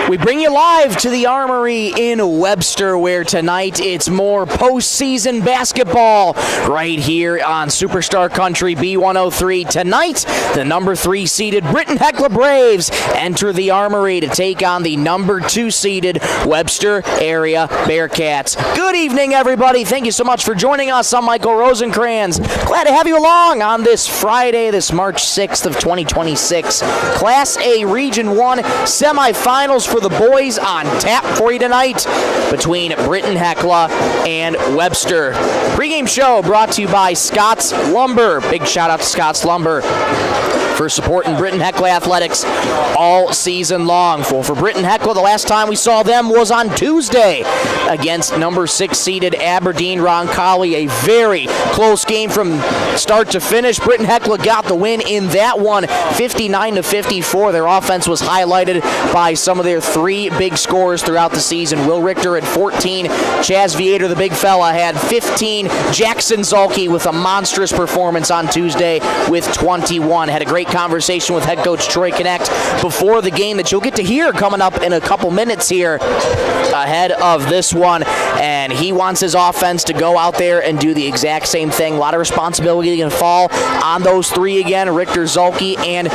We bring you live to the Armory in Webster, where tonight it's more postseason basketball right here on Superstar Country B103. Tonight, the number 3 seeded Britton-Hecla Braves enter the Armory to take on the number 2 seeded Webster area Bearcats. Good evening, everybody. Thank you so much for joining us. I'm Michael Rosencrans. Glad to have you along on this Friday, this March 6th of 2026. Class A Region 1 semifinals for the boys on tap for you tonight between Britton-Hecla and Webster. Pre-game show brought to you by Scott's Lumber. Big shout out to Scott's Lumber for supporting Britton-Hecla athletics all season long. For Britton-Hecla, the last time we saw them was on Tuesday against number 6 seeded Aberdeen-Roncalli. A very close game from start to finish. Britton-Hecla got the win in that one, 59-54. Their offense was highlighted by some of their 3 big scorers throughout the season. Will Richter at 14, Chaz Viator, the big fella, had 15. Jackson Zolke with a monstrous performance on Tuesday with 21. Had a great conversation with head coach Troy Connect before the game that you'll get to hear coming up in a couple minutes here ahead of this one, and he wants his offense to go out there and do the exact same thing. A lot of responsibility going to fall on those 3 again, Richter, Zolke, and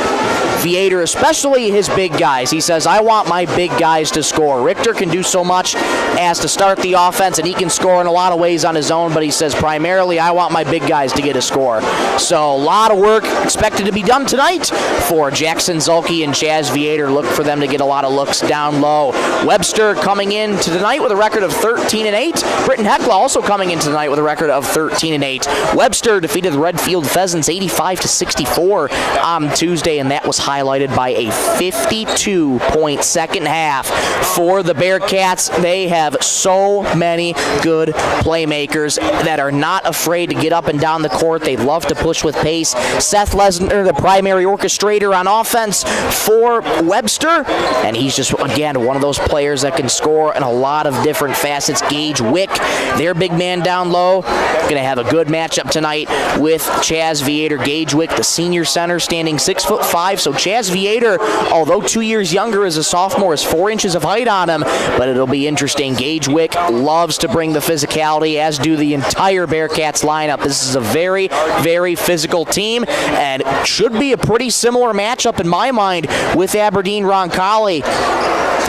Viator, especially his big guys. He says, I want my big guys to score. Richter can do so much as to start the offense, and he can score in a lot of ways on his own, but he says primarily I want my big guys to get a score. So a lot of work expected to be done tonight for Jackson Zolke and Chaz Viator. Look for them to get a lot of looks down low. Webster coming in to tonight with a record of 13-8. Britton-Hecla also coming in tonight with a record of 13-8. Webster defeated the Redfield Pheasants 85-64 on Tuesday, and that was highlighted by a 52-point second half for the Bearcats. They have so many good playmakers that are not afraid to get up and down the court. They love to push with pace. Seth Lesnar, the primary orchestrator on offense for Webster, and he's just, again, one of those players that can score in a lot of different facets. Gage Wick, their big man down low, going to have a good matchup tonight with Chaz Viator. Gage Wick, the senior center, standing 6'5", so Chaz Viator, although 2 years younger as a sophomore, has 4 inches of height on him, but it'll be interesting. Gage Wick loves to bring the physicality, as do the entire Bearcats lineup. This is a very, very physical team, and should be a pretty similar matchup in my mind with Aberdeen-Roncalli,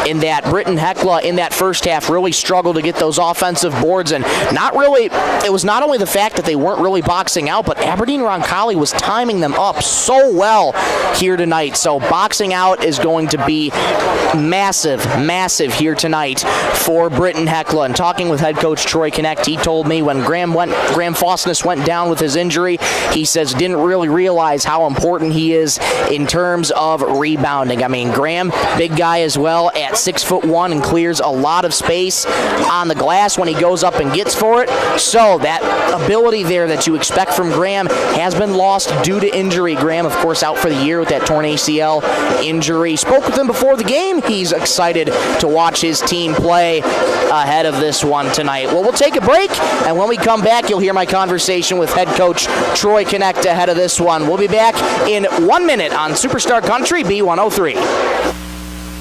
in that Britton-Hecla in that first half really struggled to get those offensive boards, and it was not only the fact that they weren't really boxing out, but Aberdeen-Roncalli was timing them up so well here tonight. So boxing out is going to be massive, massive here tonight for Britton-Hecla. And talking with head coach Troy Connect, he told me when Graham Fosness went down with his injury, he says didn't really realize how important he is in terms of rebounding. I mean, Graham, big guy as well, at 6'1", and clears a lot of space on the glass when he goes up and gets for it. So that ability there that you expect from Graham has been lost due to injury. Graham, of course, out for the year with that torn ACL injury. Spoke with him before the game. He's excited to watch his team play ahead of this one tonight. Well, we'll take a break, and when we come back, you'll hear my conversation with head coach Troy Connect ahead of this one. We'll be back in 1 minute on Superstar Country B103.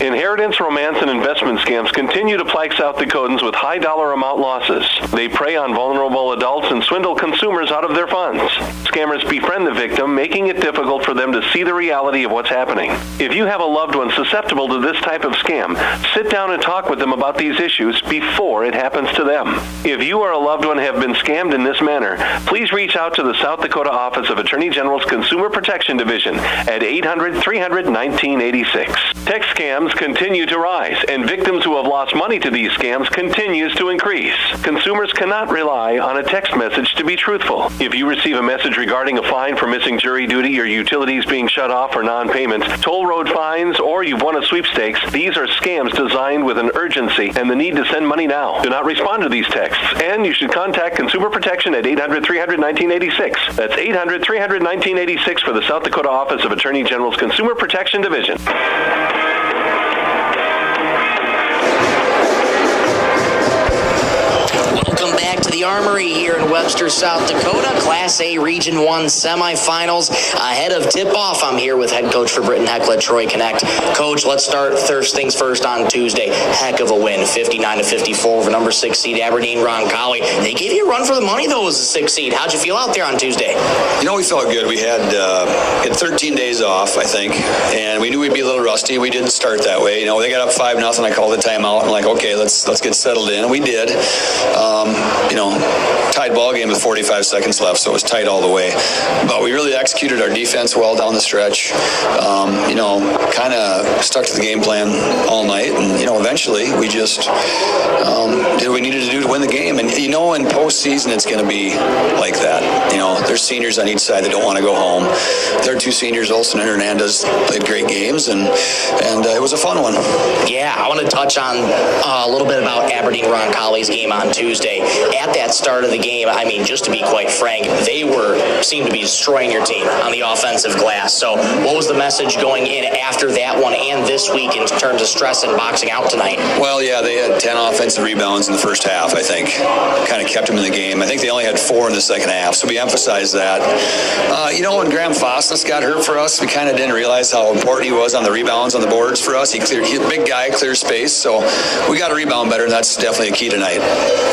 Inheritance, romance, and investment scams continue to plague South Dakotans with high dollar amount losses. They prey on vulnerable adults and swindle consumers out of their funds. Scammers befriend the victim, making it difficult for them to see the reality of what's happening. If you have a loved one susceptible to this type of scam, sit down and talk with them about these issues before it happens to them. If you or a loved one have been scammed in this manner, please reach out to the South Dakota Office of Attorney General's Consumer Protection Division at 800-300-1986. Text scams continue to rise, and victims who have lost money to these scams continues to increase. Consumers cannot rely on a text message to be truthful. If you receive a message regarding a fine for missing jury duty, or utilities being shut off for non-payment, toll road fines, or you've won a sweepstakes, these are scams designed with an urgency and the need to send money now. Do not respond to these texts, and you should contact Consumer Protection at 800-300-1986. That's 800-300-1986 for the South Dakota Office of Attorney General's Consumer Protection Division. Welcome back back to the Armory here in Webster, South Dakota. Class A Region 1 semifinals ahead of tip-off. I'm here with head coach for Britton-Hecla, Troy Connect. Coach, let's start first things first on Tuesday. Heck of a win, 59-54 over number 6 seed Aberdeen Roncalli. They gave you a run for the money, though, as a 6 seed. How'd you feel out there on Tuesday? We felt good. We had 13 days off, I think, and we knew we'd be a little rusty. We didn't start that way. They got up 5-0. I called the timeout and okay, let's get settled in. And we did. Tied ball game with 45 seconds left, so it was tight all the way. But we really executed our defense well down the stretch. Kind of stuck to the game plan all night, and eventually we just did what we needed to do to win the game. And in postseason, it's going to be like that. There's seniors on each side that don't want to go home. Their 2 seniors, Olsen and Hernandez, played great games, and it was a fun one. Yeah, I want to touch on a little bit about Aberdeen Roncalli's game on Tuesday. At that start of the game, just to be quite frank, they seemed to be destroying your team on the offensive glass. So what was the message going in after that one and this week in terms of stress and boxing out tonight? Well, yeah, they had 10 offensive rebounds in the first half, I think. Kind of kept them in the game. I think they only had 4 in the second half, so we emphasized that. When Graham Fosness got hurt for us, we kind of didn't realize how important he was on the rebounds on the boards for us. He's a big guy, clears space, so we got to rebound better, and that's definitely a key tonight.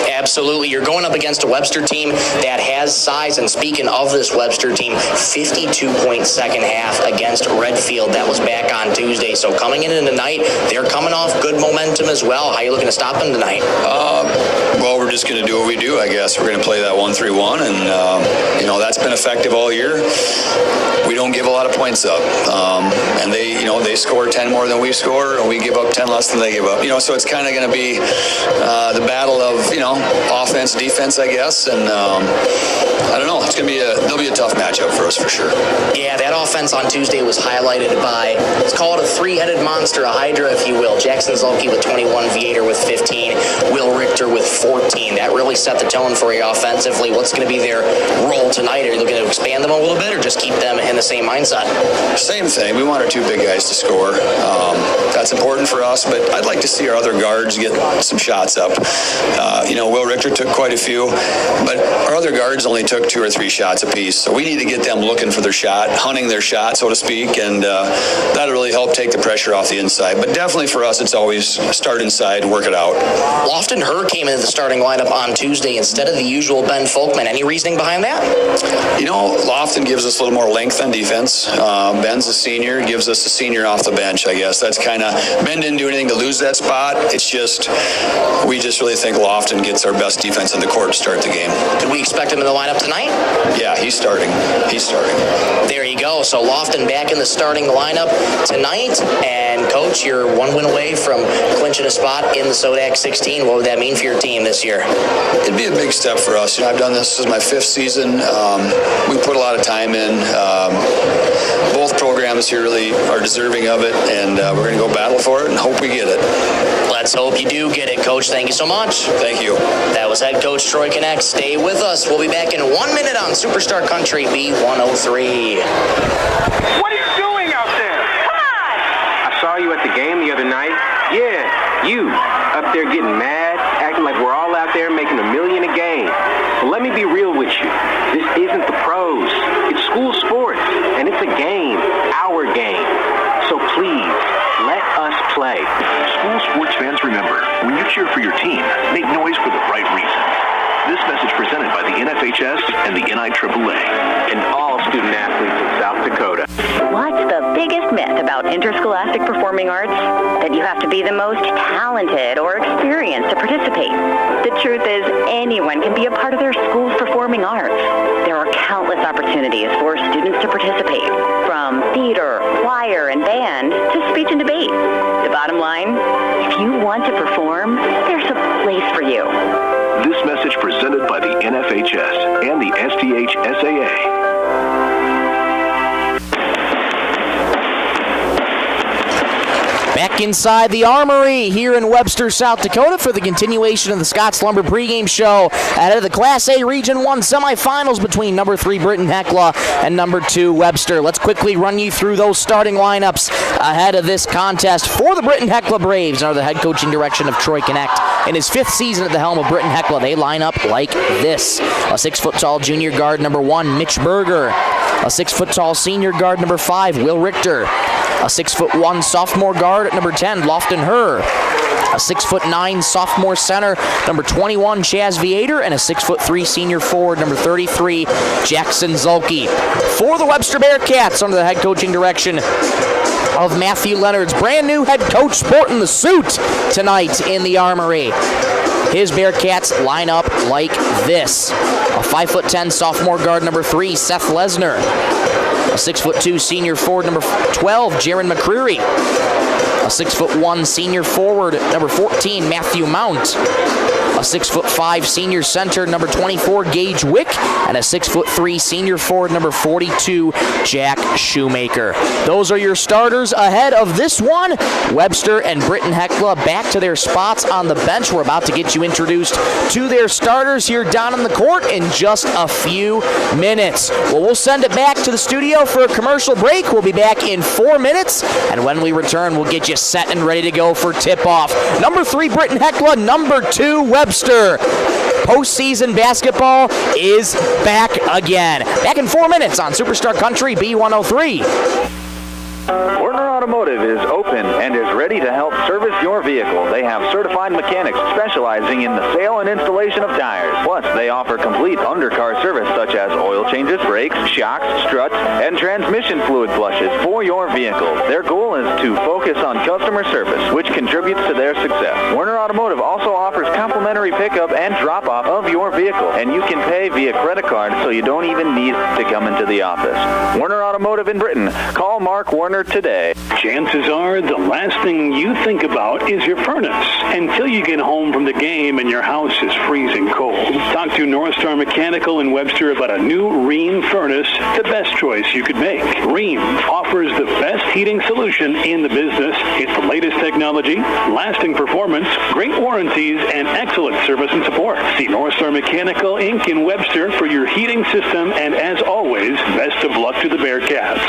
Absolutely. You're going up against a Webster team that has size, and speaking of this Webster team, 52-point second half against Redfield. That was back on Tuesday. So coming in tonight, they're coming off good momentum as well. How are you looking to stop them tonight? Well, we're just going to do what we do, I guess. We're going to play that 1-3-1, and that's been effective all year. We don't give a lot of points up, and they score 10 more than we score, and we give up 10 less than they give up. So it's kind of going to be the battle of offense, defense, I guess, and I don't know. There'll be a tough matchup for us for sure. Yeah, that offense on Tuesday was highlighted by, let's call it a 3-headed monster, a hydra, if you will. Jackson Zulke with 21, Viator with 15, Will Richter with 14. That really set the tone for you offensively. What's going to be their role tonight? Are you looking to expand them a little bit or just keep them in the same mindset? Same thing. We want our 2 big guys to score. That's important for us, but I'd like to see our other guards get some shots up. Will Richter took quite a few, but our other guards only took 2 or 3 shots apiece, so we need to get them looking for their shot, hunting their shot, so to speak, and that'll really help take the pressure off the inside. But definitely for us, it's always start inside, work it out. Lofton Herr came into the starting lineup on Tuesday instead of the usual Ben Folkman. Any reasoning behind that? Lofton gives us a little more length on defense. Ben's a senior, gives us a senior off the bench, I guess. That's kind of, Ben didn't do anything to lose that spot. It's just, we just really think Lofton gets our best defense in the court to start the game. Could we expect him in the lineup tonight? Yeah, he's starting. There you go. So Lofton back in the starting lineup tonight. And Coach, you're 1 win away from clinching a spot in the Sodak 16. What would that mean for your team this year? It'd be a big step for us. I've done this as my 5th season. We put a lot of time in. Both programs here really are deserving of it, and we're going to go battle for it and hope we get it. Let's hope you do get it, Coach. Thank you so much. Thank you. That was head coach Troy Connect. Stay with us. We'll be back in 1 minute on Superstar Country B103. What are you doing out there? Come on! I saw you at the game the other night. Yeah, you up there getting mad, acting like we're all out there making $1 million a game. Well, let me be real with you. This isn't the pros. It's school sports, and it's a game, our game. So please, let us play. School sports fans, remember, when you cheer for your team, make noise for the right reason. This message presented by the NFHS and the NIAAA. And all student athletes in South Dakota. What's the biggest myth about interscholastic performing arts? That you have to be the most talented or experienced to participate. The truth is, anyone can be a part of their school's performing arts. There are countless opportunities for students to participate, from theater, choir, and band to speech and debate. The bottom line, if you want to perform, there's a place for you. This message presented by the NFHS and the SDHSAA. Back Back inside the Armory here in Webster, South Dakota for the continuation of the Scott's Lumber pregame show ahead of the Class A Region 1 semifinals between number 3 Britton-Hecla and number 2 Webster. Let's quickly run you through those starting lineups ahead of this contest for the Britton-Hecla Braves under the head coaching direction of Troy Connect. In his 5th season at the helm of Britton-Hecla, they line up like this. A 6-foot-tall junior guard, number 1, Mitch Berger. A 6-foot-tall senior guard, number 5, Will Richter. A 6'1" sophomore guard at number 10, Lofton Herr. A 6'9" sophomore center, number 21, Chaz Viator, and a 6'3" senior forward, number 33, Jackson Zulke. For the Webster Bearcats, under the head coaching direction of Matthew Leonard's brand new head coach sporting the suit tonight in the Armory. His Bearcats line up like this. A 5'10" sophomore guard, number 3, Seth Lesner. A 6'2" senior forward, number 12, Jaron McCreary. A 6'1" senior forward, number 14, Matthew Mount. A 6'5" senior center, number 24, Gage Wick. And a 6'3" senior forward, number 42, Jack Shoemaker. Those are your starters ahead of this one. Webster and Britton-Hecla back to their spots on the bench. We're about to get you introduced to their starters here down on the court in just a few minutes. Well, we'll send it back to the studio for a commercial break. We'll be back in 4 minutes, and when we return, we'll get you set and ready to go for tip-off. Number 3, Britton-Hecla. Number 2, Webster. Postseason basketball is back again. Back in 4 minutes on Superstar Country B103. Werner Automotive is open and is ready to help service your vehicle. They have certified mechanics specializing in the sale and installation of tires. Plus, they offer complete undercar service such as oil changes, brakes, shocks, struts, and transmission fluid flushes for your vehicle. Their goal is to focus on customer service, which contributes to their success. Werner Automotive also offers complimentary pickup and drop-off of your vehicle, and you can pay via credit card so you don't even need to come into the office. Werner Automotive in Britton. Call Mark Werner today. Chances are the last thing you think about is your furnace until you get home from the game and your house is freezing cold. Talk to North Star Mechanical in Webster about a new Rheem furnace, the best choice you could make. Rheem offers the best heating solution in the business. It's the latest technology, lasting performance, great warranties, and excellent service and support. See North Star Mechanical Inc. in Webster for your heating system, and as always, best of luck to the Bearcats.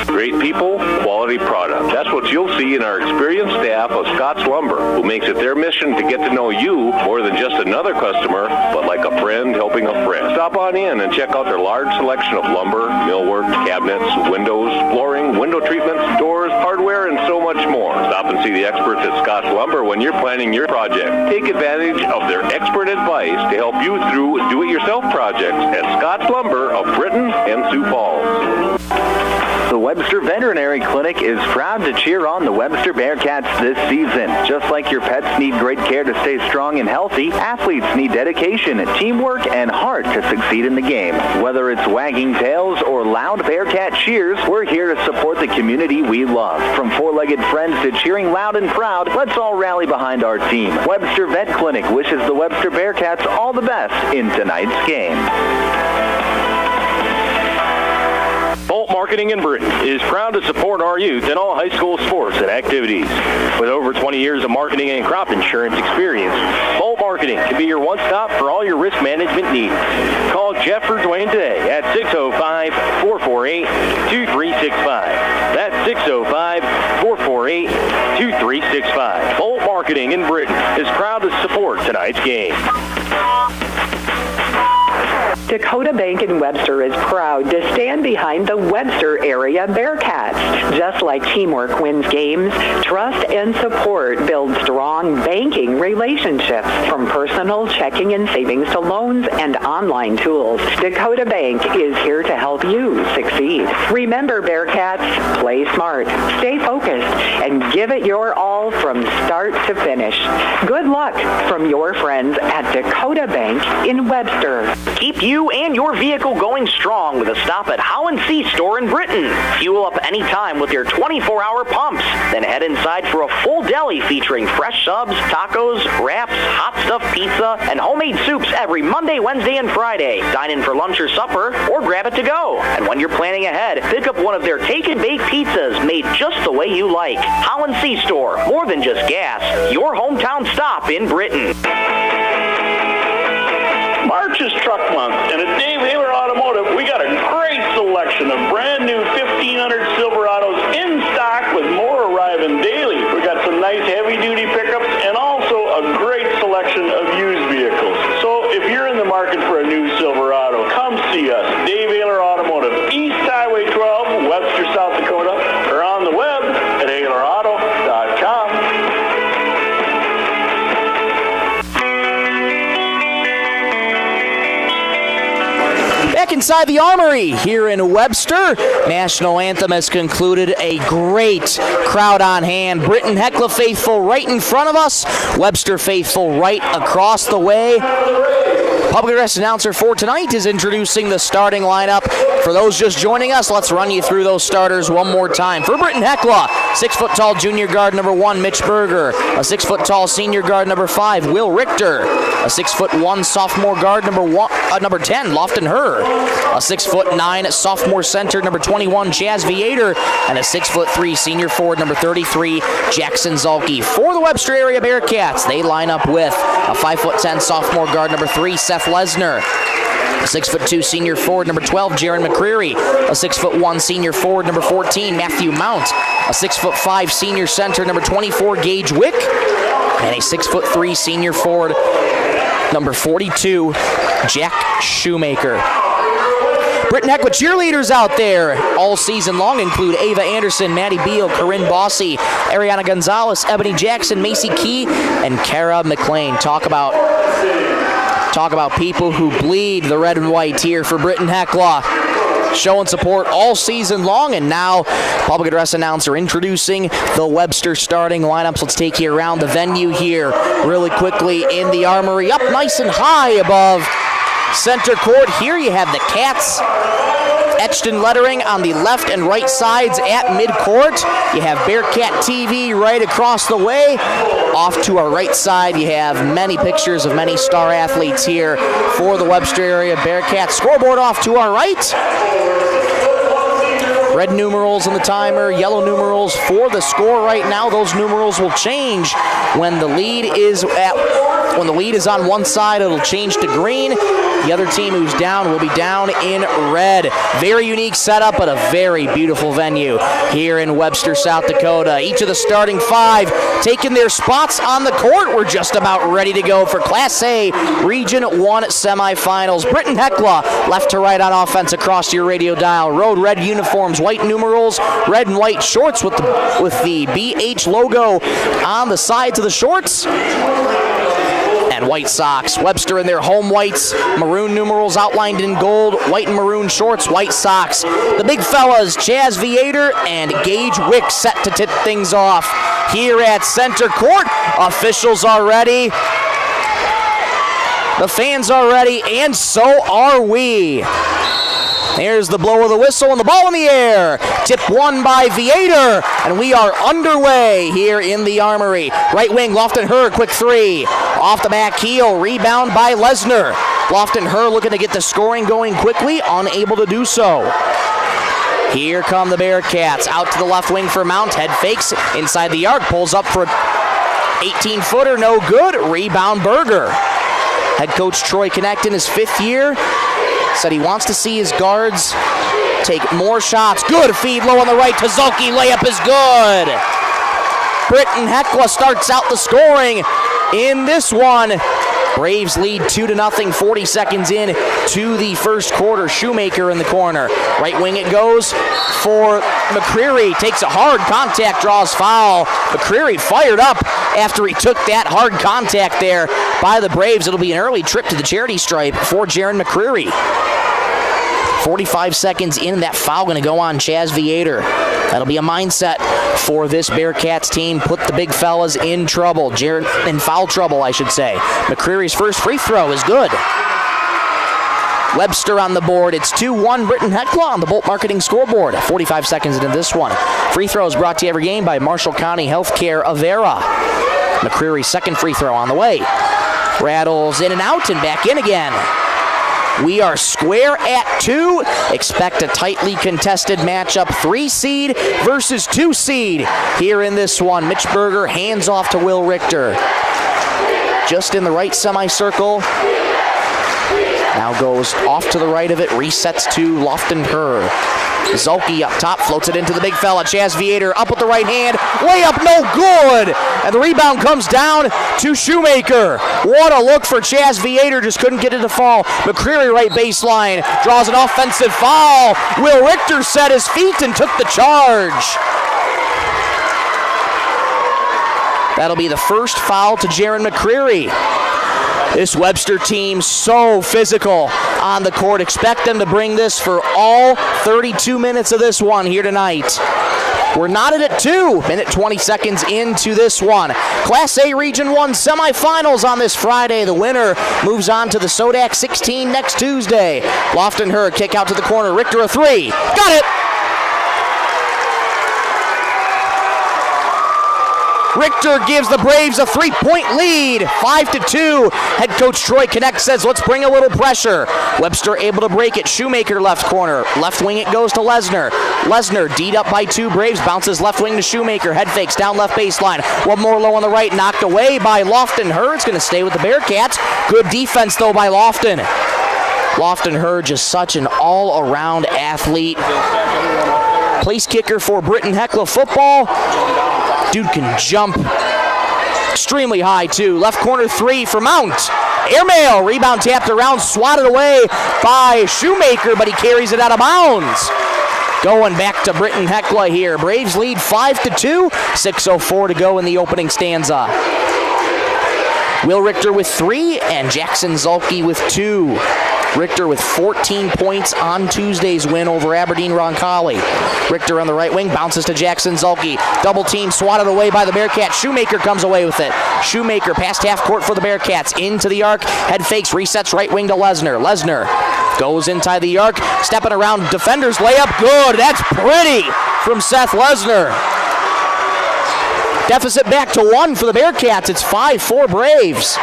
Great people, quality product. That's what you'll see in our experienced staff of Scott's Lumber, who makes it their mission to get to know you more than just another customer, but like a friend helping a friend. Stop on in and check out their large selection of lumber, millwork, cabinets, windows, flooring, window treatments, doors, hardware, and so much more. Stop and see the experts at Scott's Lumber when you're planning your project. Take advantage of their expert advice to help you through do-it-yourself projects at Scott's Lumber of Britton and Sioux Falls. The Webster Veterinary Clinic is proud to cheer on the Webster Bearcats this season. Just like your pets need great care to stay strong and healthy, athletes need dedication, teamwork, and heart to succeed in the game. Whether it's wagging tails or loud Bearcat cheers, we're here to support the community we love. From four-legged friends to cheering loud and proud, let's all rally behind our team. Webster Vet Clinic wishes the Webster Bearcats all the best in tonight's game. Bolt Marketing in Britton is proud to support our youth in all high school sports and activities. With over 20 years of marketing and crop insurance experience, Bolt Marketing can be your one-stop for all your risk management needs. Call Jeff or Dwayne today at 605-448-2365. That's 605-448-2365. Bolt Marketing in Britton is proud to support tonight's game. Dakota Bank in Webster is proud to stand behind the Webster area Bearcats. Just like teamwork wins games, trust and support build strong banking relationships. From personal checking and savings to loans and online tools, Dakota Bank is here to help you succeed. Remember, Bearcats, play smart, stay focused, and give it your all from start to finish. Good luck from your friends at Dakota Bank in Webster. Keep you and your vehicle going strong with a stop at Holland C Store in Britton. Fuel up anytime with their 24-hour pumps. Then head inside for a full deli featuring fresh subs, tacos, wraps, hot stuffed pizza, and homemade soups every Monday, Wednesday, and Friday. Dine in for lunch or supper, or grab it to go. And when you're planning ahead, pick up one of their take and bake pizzas made just the way you like. Holland C Store, more than just gas. Your hometown stop in Britton. March is truck month, and at Dave Haler Automotive, we got a great selection of brand new 1500 Silverados in stock with more arriving daily. We got some nice heavy-duty pickups and also a great selection of used vehicles. So if you're in the market for a new Silverado, come see us. Dave Haler Automotive, East Highway 12, Webster, South Dakota, or on the web at HalerAuto.com. Back inside the Armory here in Webster. National Anthem has concluded. A great crowd on hand. Britton-Hecla faithful right in front of us. Webster faithful right across the way. Public address announcer for tonight is introducing the starting lineup. For those just joining us, let's run you through those starters one more time. For Britton-Hecla, 6-foot-tall junior guard number 1, Mitch Berger. A 6-foot-tall senior guard number 5, Will Richter. A 6'1" sophomore guard number 10, Lofton Herr. A 6'9" sophomore center number 21, Chaz Viator. And a 6'3" senior forward number 33, Jackson Zalke. For the Webster area Bearcats, they line up with a 5'10" sophomore guard number 3, Seth Lesner. A 6'2" senior forward number 12, Jaron McCreary. A 6'1" senior forward number 14, Matthew Mount. A 6'5" senior center number 24, Gage Wick. And a 6'3" senior forward number 42, Jack Shoemaker. Britton-Hecla cheerleaders out there all season long include Ava Anderson, Maddie Beal, Corinne Bossy, Ariana Gonzalez, Ebony Jackson, Macy Key, and Kara McLean. Talk about people who bleed the red and white here for Britton-Hecla. Showing support all season long, and now public address announcer introducing the Webster starting lineups. Let's take you around the venue here really quickly in the Armory. Up nice and high above center court. Here you have the Cats etched in lettering on the left and right sides at midcourt. You have Bearcat TV right across the way. Off to our right side, you have many pictures of many star athletes here for the Webster area Bearcats. Scoreboard off to our right. Red numerals in the timer, yellow numerals for the score right now. Those numerals will change when the lead is on one side. It'll change to green. The other team who's down will be down in red. Very unique setup, but a very beautiful venue here in Webster, South Dakota. Each of the starting 5 taking their spots on the court. We're just about ready to go for Class A Region 1 semifinals. Britton-Hecla, left to right on offense across your radio dial. Road red uniforms, white numerals, red and white shorts with the BH logo on the sides of the shorts. And white socks. Webster in their home whites, maroon numerals outlined in gold, white and maroon shorts, white socks. The big fellas, Chaz Viator and Gage Wick, set to tip things off here at center court. Officials are ready. The fans are ready, and so are we. There's the blow of the whistle and the ball in the air. Tip won by Viator, and we are underway here in the Armory. Right wing, Lofton Herr, quick 3. Off the back heel, rebound by Lesnar. Lofton Herr looking to get the scoring going quickly, unable to do so. Here come the Bearcats. Out to the left wing for Mount, head fakes inside the arc, pulls up for 18-footer, no good. Rebound Berger. Head coach Troy Connect in his 5th year said he wants to see his guards take more shots. Good feed low on the right to Zalke. Layup is good. Britton-Hecla starts out the scoring in this one. Braves lead 2-0, 40 seconds in to the first quarter. Shoemaker in the corner. Right wing it goes for McCreary. Takes a hard contact, draws foul. McCreary fired up after he took that hard contact there by the Braves. It'll be an early trip to the charity stripe for Jaron McCreary. 45 seconds in, that foul going to go on Chaz Viator. That'll be a mindset for this Bearcats team. Put the big fellas in trouble. In foul trouble, I should say. McCreary's first free throw is good. Webster on the board. It's 2-1 Britton-Hecla on the Bolt Marketing scoreboard. 45 seconds into this one. Free throws brought to you every game by Marshall County Healthcare Avera. McCreary's second free throw on the way. Rattles in and out and back in again. We are square at 2. Expect a tightly contested matchup. 3 seed versus 2 seed here in this one. Mitch Berger hands off to Will Richter. Just in the right semicircle. Now goes off to the right of it. Resets to Lofton Herr. Zulke up top, floats it into the big fella. Chaz Viator up with the right hand. Layup no good. And the rebound comes down to Shoemaker. What a look for Chaz Viator. Just couldn't get it to fall. McCreary right baseline. Draws an offensive foul. Will Richter set his feet and took the charge. That'll be the first foul to Jaron McCreary. This Webster team so physical on the court. Expect them to bring this for all 32 minutes of this one here tonight. We're knotted at 2. Minute 20 seconds into this one. Class A Region 1 semifinals on this Friday. The winner moves on to the Sodak 16 next Tuesday. Lofton Herr kick out to the corner. Richter a 3. Got it! Richter gives the Braves a 3-point lead, 5-2. Head coach Troy Connect says, let's bring a little pressure. Webster able to break it. Shoemaker left corner. Left wing it goes to Lesnar. Lesnar D'd up by 2. Braves bounces left wing to Shoemaker. Head fakes down left baseline. One more low on the right. Knocked away by Lofton Herr. It's going to stay with the Bearcats. Good defense though by Lofton. Lofton Herr just such an all-around athlete. Place kicker for Britton-Hecla football. Dude can jump extremely high, too. Left corner 3 for Mount. Airmail, rebound tapped around, swatted away by Shoemaker, but he carries it out of bounds. Going back to Britton-Hecla here. Braves lead 5-2, 6:04 to go in the opening stanza. Will Richter with 3 and Jackson Zulke with 2. Richter with 14 points on Tuesday's win over Aberdeen Roncalli. Richter on the right wing, bounces to Jackson Zulke. Double team swatted away by the Bearcats. Shoemaker comes away with it. Shoemaker past half court for the Bearcats. Into the arc, head fakes, resets right wing to Lesnar. Lesnar goes inside the arc, stepping around defenders, layup good. That's pretty from Seth Lesnar. Deficit back to 1 for the Bearcats. It's 5-4 Braves.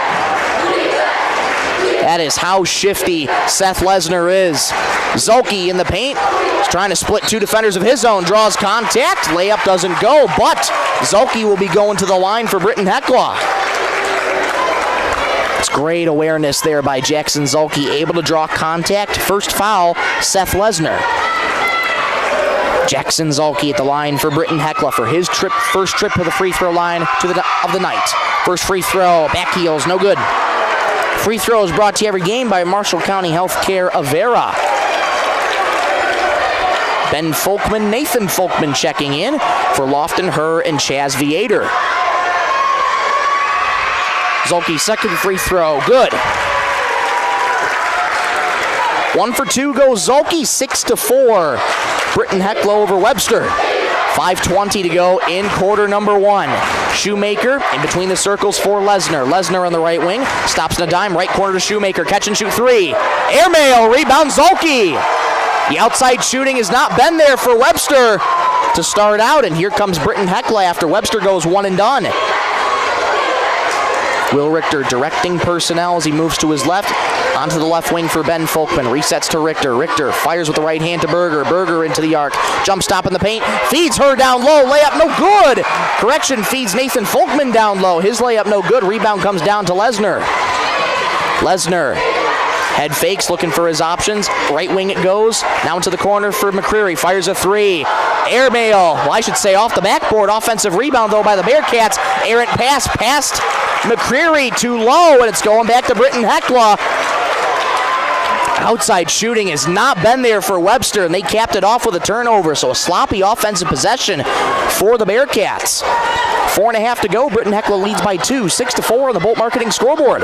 That is how shifty Seth Lesnar is. Zulke in the paint. He's trying to split 2 defenders of his own. Draws contact. Layup doesn't go, but Zulke will be going to the line for Britton-Hecla. It's great awareness there by Jackson Zulke. Able to draw contact. First foul, Seth Lesnar. Jackson Zulke at the line for Britton-Hecla for his first trip to the free throw line of the night. First free throw, back heels, no good. Free throws brought to you every game by Marshall County Healthcare Avera. Ben Folkman, Nathan Folkman checking in for Lofton Herr and Chaz Viator. Zulke's second free throw, good. 1 for 2 goes Zulke, 6-4. Britton-Hecla over Webster. 5:20 to go in quarter number 1. Shoemaker in between the circles for Lesnar. Lesnar on the right wing. Stops in a dime. Right corner to Shoemaker. Catch and shoot 3. Airmail. Rebound Zulke. The outside shooting has not been there for Webster to start out. And here comes Britton-Hecla after Webster goes 1 and done. Will Richter directing personnel as he moves to his left. Onto the left wing for Ben Folkman. Resets to Richter. Richter fires with the right hand to Berger. Berger into the arc. Jump stop in the paint. Feeds her down low. Layup no good. Correction, feeds Nathan Folkman down low. His layup no good. Rebound comes down to Lesnar. Lesnar. Head fakes, looking for his options. Right wing it goes. Now into the corner for McCreary. Fires a 3. Airmail. Well, I should say off the backboard. Offensive rebound, though, by the Bearcats. Errant pass past McCreary too low, and it's going back to Britton-Hecla. Outside shooting has not been there for Webster, and they capped it off with a turnover, so a sloppy offensive possession for the Bearcats. 4.5 to go. Britton-Hecla leads by 2, 6-4 on the Bolt Marketing scoreboard.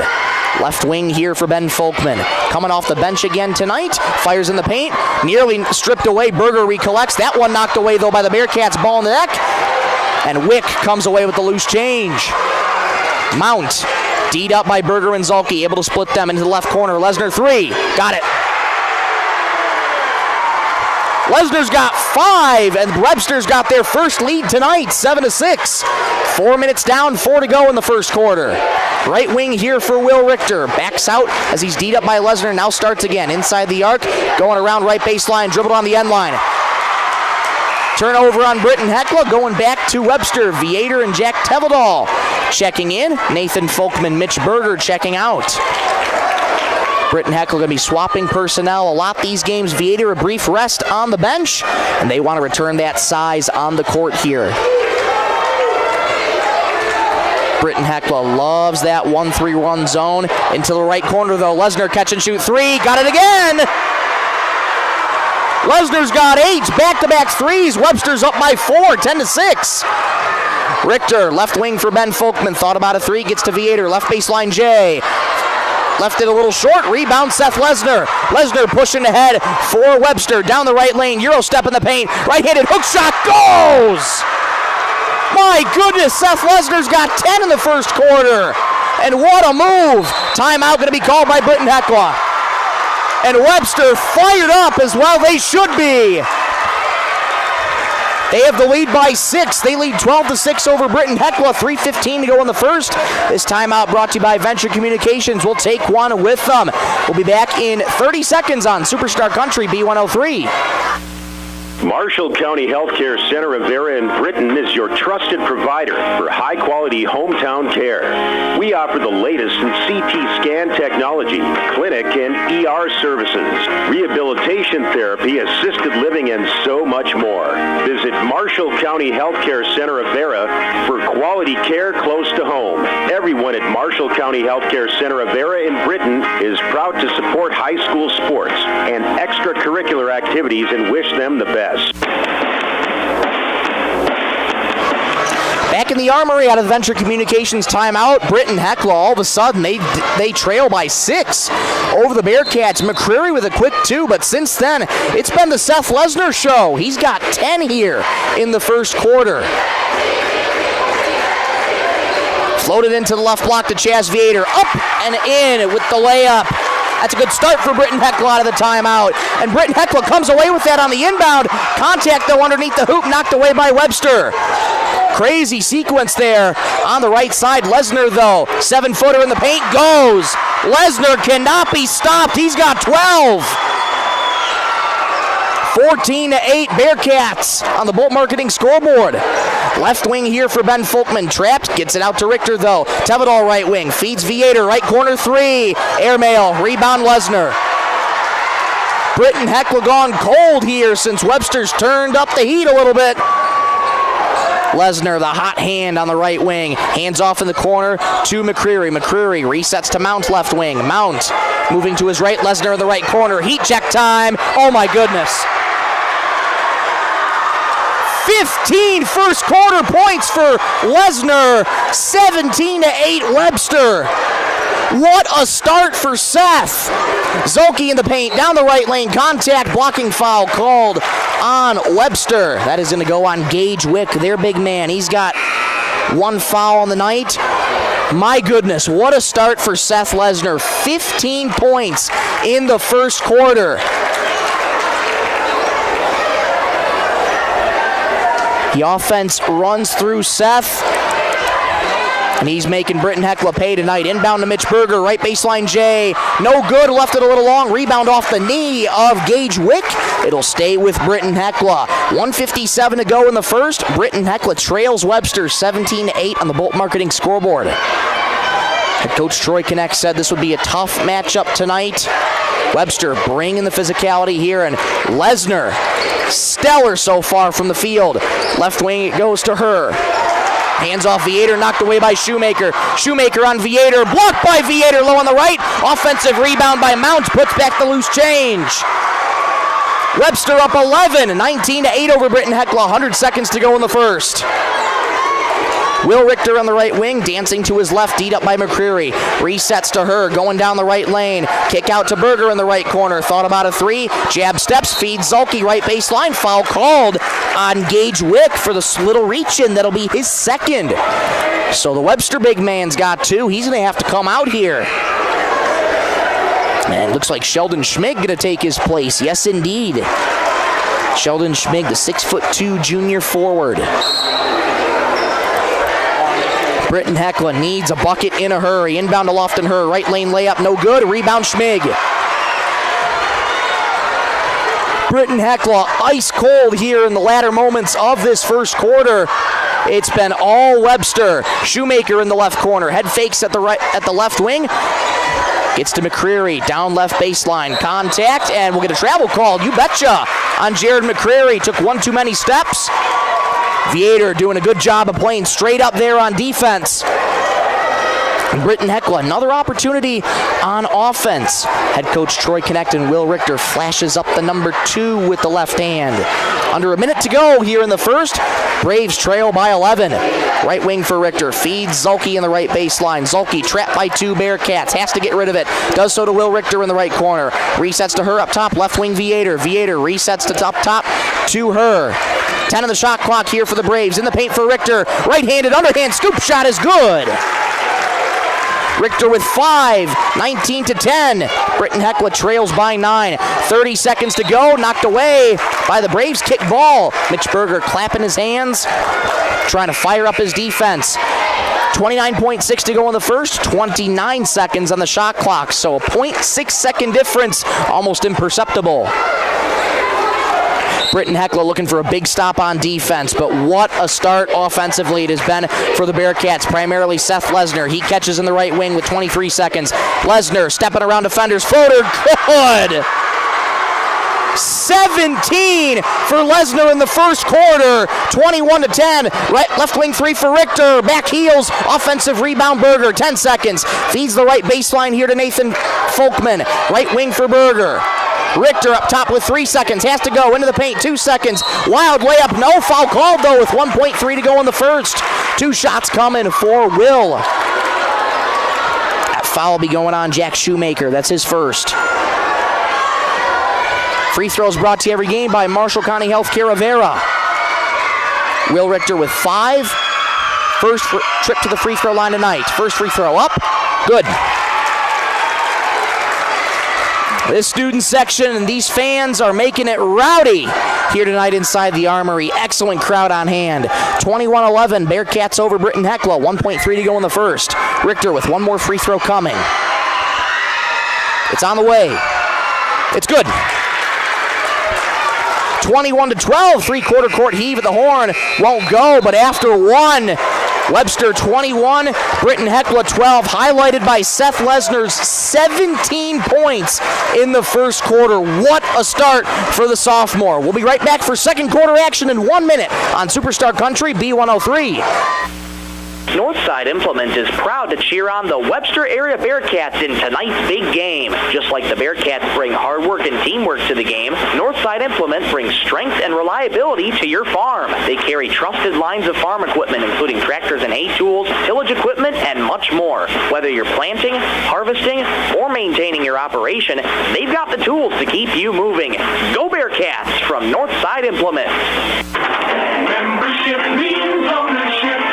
Left wing here for Ben Folkman. Coming off the bench again tonight. Fires in the paint. Nearly stripped away. Berger recollects. That one knocked away, though, by the Bearcats. Ball in the neck. And Wick comes away with the loose change. Mount. D'd up by Berger and Zulke. Able to split them into the left corner. Lesnar 3. Got it. Lesnar's got 5, and Webster's got their first lead tonight, 7-6. 4 minutes down, 4 to go in the first quarter. Right wing here for Will Richter. Backs out as he's D'd up by Lesnar. Now starts again inside the arc. Going around right baseline. Dribbled on the end line. Turnover on Britton-Hecla. Going back to Webster. Viator and Jack Teveldal checking in. Nathan Folkman, Mitch Berger checking out. Britton-Hecla going to be swapping personnel a lot these games. Viator a brief rest on the bench. And they want to return that size on the court here. Britton-Hecla loves that 1-3-1 zone. Into the right corner, though. Lesnar catch and shoot 3. Got it again! Lesnar's got 8. Back-to-back threes. Webster's up by 4. 10-6. Richter, left wing for Ben Folkman. Thought about a 3. Gets to Viator. Left baseline, Jay. Left it a little short. Rebound, Seth Lesnar. Lesnar pushing ahead for Webster. Down the right lane. Euro step in the paint. Right-handed hook shot goes! My goodness, Seth Lesnar's got 10 in the first quarter. And what a move. Timeout going to be called by Britton-Hecla. And Webster fired up as well. They should be. They have the lead by 6. They lead 12-6 over Britton-Hecla. 3:15 to go in the first. This timeout brought to you by Venture Communications. We'll take one with them. We'll be back in 30 seconds on Superstar Country B103. Marshall County Healthcare Center of Vera in Britton is your trusted provider for high-quality hometown care. We offer the latest in CT scan technology, clinic and ER services, rehabilitation therapy, assisted living, and so much more. Visit Marshall County Healthcare Center of Vera for quality care close to home. Everyone at Marshall County Healthcare Center of Vera in Britton is proud to support high school sports and extracurricular activities and wish them the best. Back in the Armory out of the Venture Communications timeout, Britton-Hecla, all of a sudden, they trail by 6 over the Bearcats. McCreary with a quick 2, but since then, it's been the Seth Lesnar show. He's got 10 here in the first quarter. Floated into the left block to Chaz Viator. Up and in with the layup. That's a good start for Britton-Hecla out of the timeout. And Britton-Hecla comes away with that on the inbound. Contact, though, underneath the hoop, knocked away by Webster. Crazy sequence there on the right side. Lesnar, though, 7-footer in the paint, goes. Lesnar cannot be stopped. He's got 12. 14-8 Bearcats on the Bolt Marketing scoreboard. Left wing here for Ben Folkman. Trapped, gets it out to Richter, though. Teveldal right wing, feeds Viator, right corner 3. Airmail, rebound Lesnar. Britton-Hecla gone cold here since Webster's turned up the heat a little bit. Lesnar, the hot hand on the right wing. Hands off in the corner to McCreary. McCreary resets to Mount left wing. Mount moving to his right. Lesnar in the right corner. Heat check time. Oh my goodness. 15 first quarter points for Lesnar. 17-8 Webster. What a start for Seth. Zolke in the paint, down the right lane, contact, blocking foul called on Webster. That is going to go on Gage Wick, their big man. He's got 1 foul on the night. My goodness, what a start for Seth Lesnar. 15 points in the first quarter. The offense runs through Seth. And he's making Britton-Hecla pay tonight. Inbound to Mitch Berger, right baseline Jay. No good, left it a little long. Rebound off the knee of Gage Wick. It'll stay with Britton-Hecla. 1:57 to go in the first. Britton-Hecla trails Webster 17-8 on the Bolt Marketing scoreboard. Head coach Troy Knecht said this would be a tough matchup tonight. Webster bringing the physicality here, and Lesnar, stellar so far from the field. Left wing, it goes to her. Hands off Viator, knocked away by Shoemaker. Shoemaker on Viator, blocked by Viator, low on the right. Offensive rebound by Mount, puts back the loose change. Webster up 11, 19-8 over Britton-Hecla, 100 seconds to go in the first. Will Richter on the right wing, dancing to his left, D'd up by McCreary. Resets to her, going down the right lane. Kick out to Berger in the right corner. Thought about a 3. Jab steps, feeds Zolke, right baseline. Foul called on Gage Wick for the little reach-in. That'll be his second. So the Webster big man's got 2. He's going to have to come out here. And looks like Sheldon Schmig going to take his place. Yes, indeed. Sheldon Schmig, the 6'2" junior forward. Britton-Hecla needs a bucket in a hurry. Inbound to Lofton-Her. Right lane layup, no good. Rebound Schmig. Britton-Hecla ice cold here in the latter moments of this first quarter. It's been all Webster. Shoemaker in the left corner. Head fakes at the left wing. Gets to McCreary. Down left baseline. Contact, and we'll get a travel call. You betcha. On Jared McCreary. Took one too many steps. Viator doing a good job of playing straight up there on defense. And Britton-Hecla, another opportunity on offense. Head coach Troy Connect and Will Richter flashes up the number 2 with the left hand. Under a minute to go here in the first. Braves trail by 11. Right wing for Richter. Feeds Zulke in the right baseline. Zulke trapped by 2 Bearcats. Has to get rid of it. Does so to Will Richter in the right corner. Resets to Her up top. Left wing Viator. Viator resets to top to Her. 10 on the shot clock here for the Braves. In the paint for Richter. Right-handed underhand scoop shot is good. Richter with 5, 19-10. Britton-Hecla trails by 9. 30 seconds to go, knocked away by the Braves. Kick ball. Mitch Berger clapping his hands, trying to fire up his defense. 29.6 to go in the first, 29 seconds on the shot clock, so a 0.6 second difference, almost imperceptible. Britton-Hecla looking for a big stop on defense, but what a start offensively it has been for the Bearcats, primarily Seth Lesnar. He catches in the right wing with 23 seconds. Lesnar stepping around defenders. Floater, good! 17 for Lesnar in the first quarter, 21-10. Left wing 3 for Richter. Back heels, offensive rebound Berger, 10 seconds. Feeds the right baseline here to Nathan Folkman. Right wing for Berger. Richter up top with 3 seconds. Has to go into the paint. 2 seconds. Wild layup. No foul called, though, with 1.3 to go in the first. 2 shots coming for Will. That foul will be going on Jack Shoemaker. That's his first. Free throws brought to you every game by Marshall County Healthcare Rivera. Will Richter with 5. First trip to the free throw line tonight. First free throw up. Good. This student section and these fans are making it rowdy here tonight inside the Armory. Excellent crowd on hand. 21-11, Bearcats over Britton-Hecla. 1.3 to go in the first. Richter with one more free throw coming. It's on the way. It's good. 21-12, three-quarter court heave at the horn. Won't go, but after one, Webster 21, Britton-Hecla 12, highlighted by Seth Lesnar's 17 points in the first quarter. What a start for the sophomore. We'll be right back for second quarter action in 1 minute on Superstar Country B103. Northside Implement is proud to cheer on the Webster area Bearcats in tonight's big game. Just like the Bearcats bring hard work and teamwork to the game, Northside Implement brings strength and reliability to your farm. They carry trusted lines of farm equipment, including tractors and hay tools, tillage equipment, and much more. Whether you're planting, harvesting, or maintaining your operation, they've got the tools to keep you moving. Go Bearcats from Northside Implement. Membership means ownership.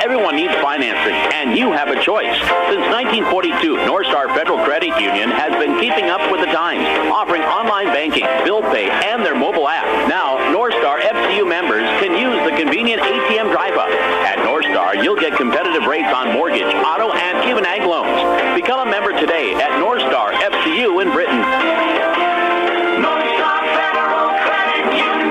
Everyone needs financing, and you have a choice. Since 1942, Northstar Federal Credit Union has been keeping up with the times, offering online banking, bill pay, and their mobile app. Now, Northstar FCU members can use the convenient ATM drive-up. At Northstar, you'll get competitive rates on mortgage, auto, and even ag loans. Become a member today at Northstar FCU in Britain. Northstar Federal Credit Union.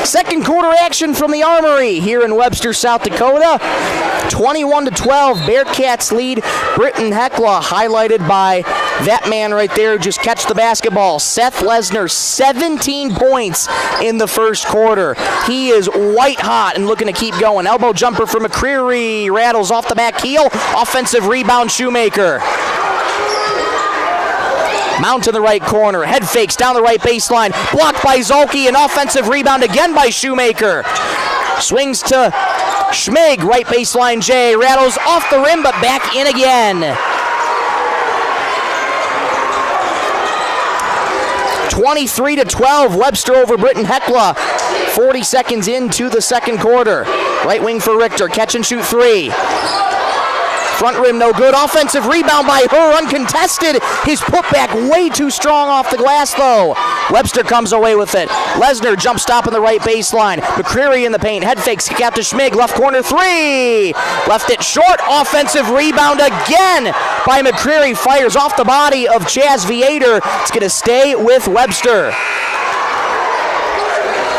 Second quarter action from the Armory here in Webster, South Dakota. 21-12, Bearcats lead Britton-Hecla, highlighted by that man right there. Just catch the basketball. Seth Lesnar, 17 points in the first quarter. He is white hot and looking to keep going. Elbow jumper for McCreary. Rattles off the back heel. Offensive rebound, Shoemaker. Mount in the right corner. Head fakes down the right baseline. Blocked by Zulke. An offensive rebound again by Shoemaker. Swings to Schmig. Right baseline, Jay. Rattles off the rim, but back in again. 23-12, Webster over Britton-Hecla. 40 seconds into the second quarter. Right wing for Richter. Catch and shoot 3. Front rim no good. Offensive rebound by her, uncontested. His putback way too strong off the glass, though. Webster comes away with it. Lesnar jump stop in the right baseline. McCreary in the paint. Head fakes. Kick out to Schmig. Left corner three. Left it short. Offensive rebound again by McCreary. Fires off the body of Chaz Viator. It's going to stay with Webster.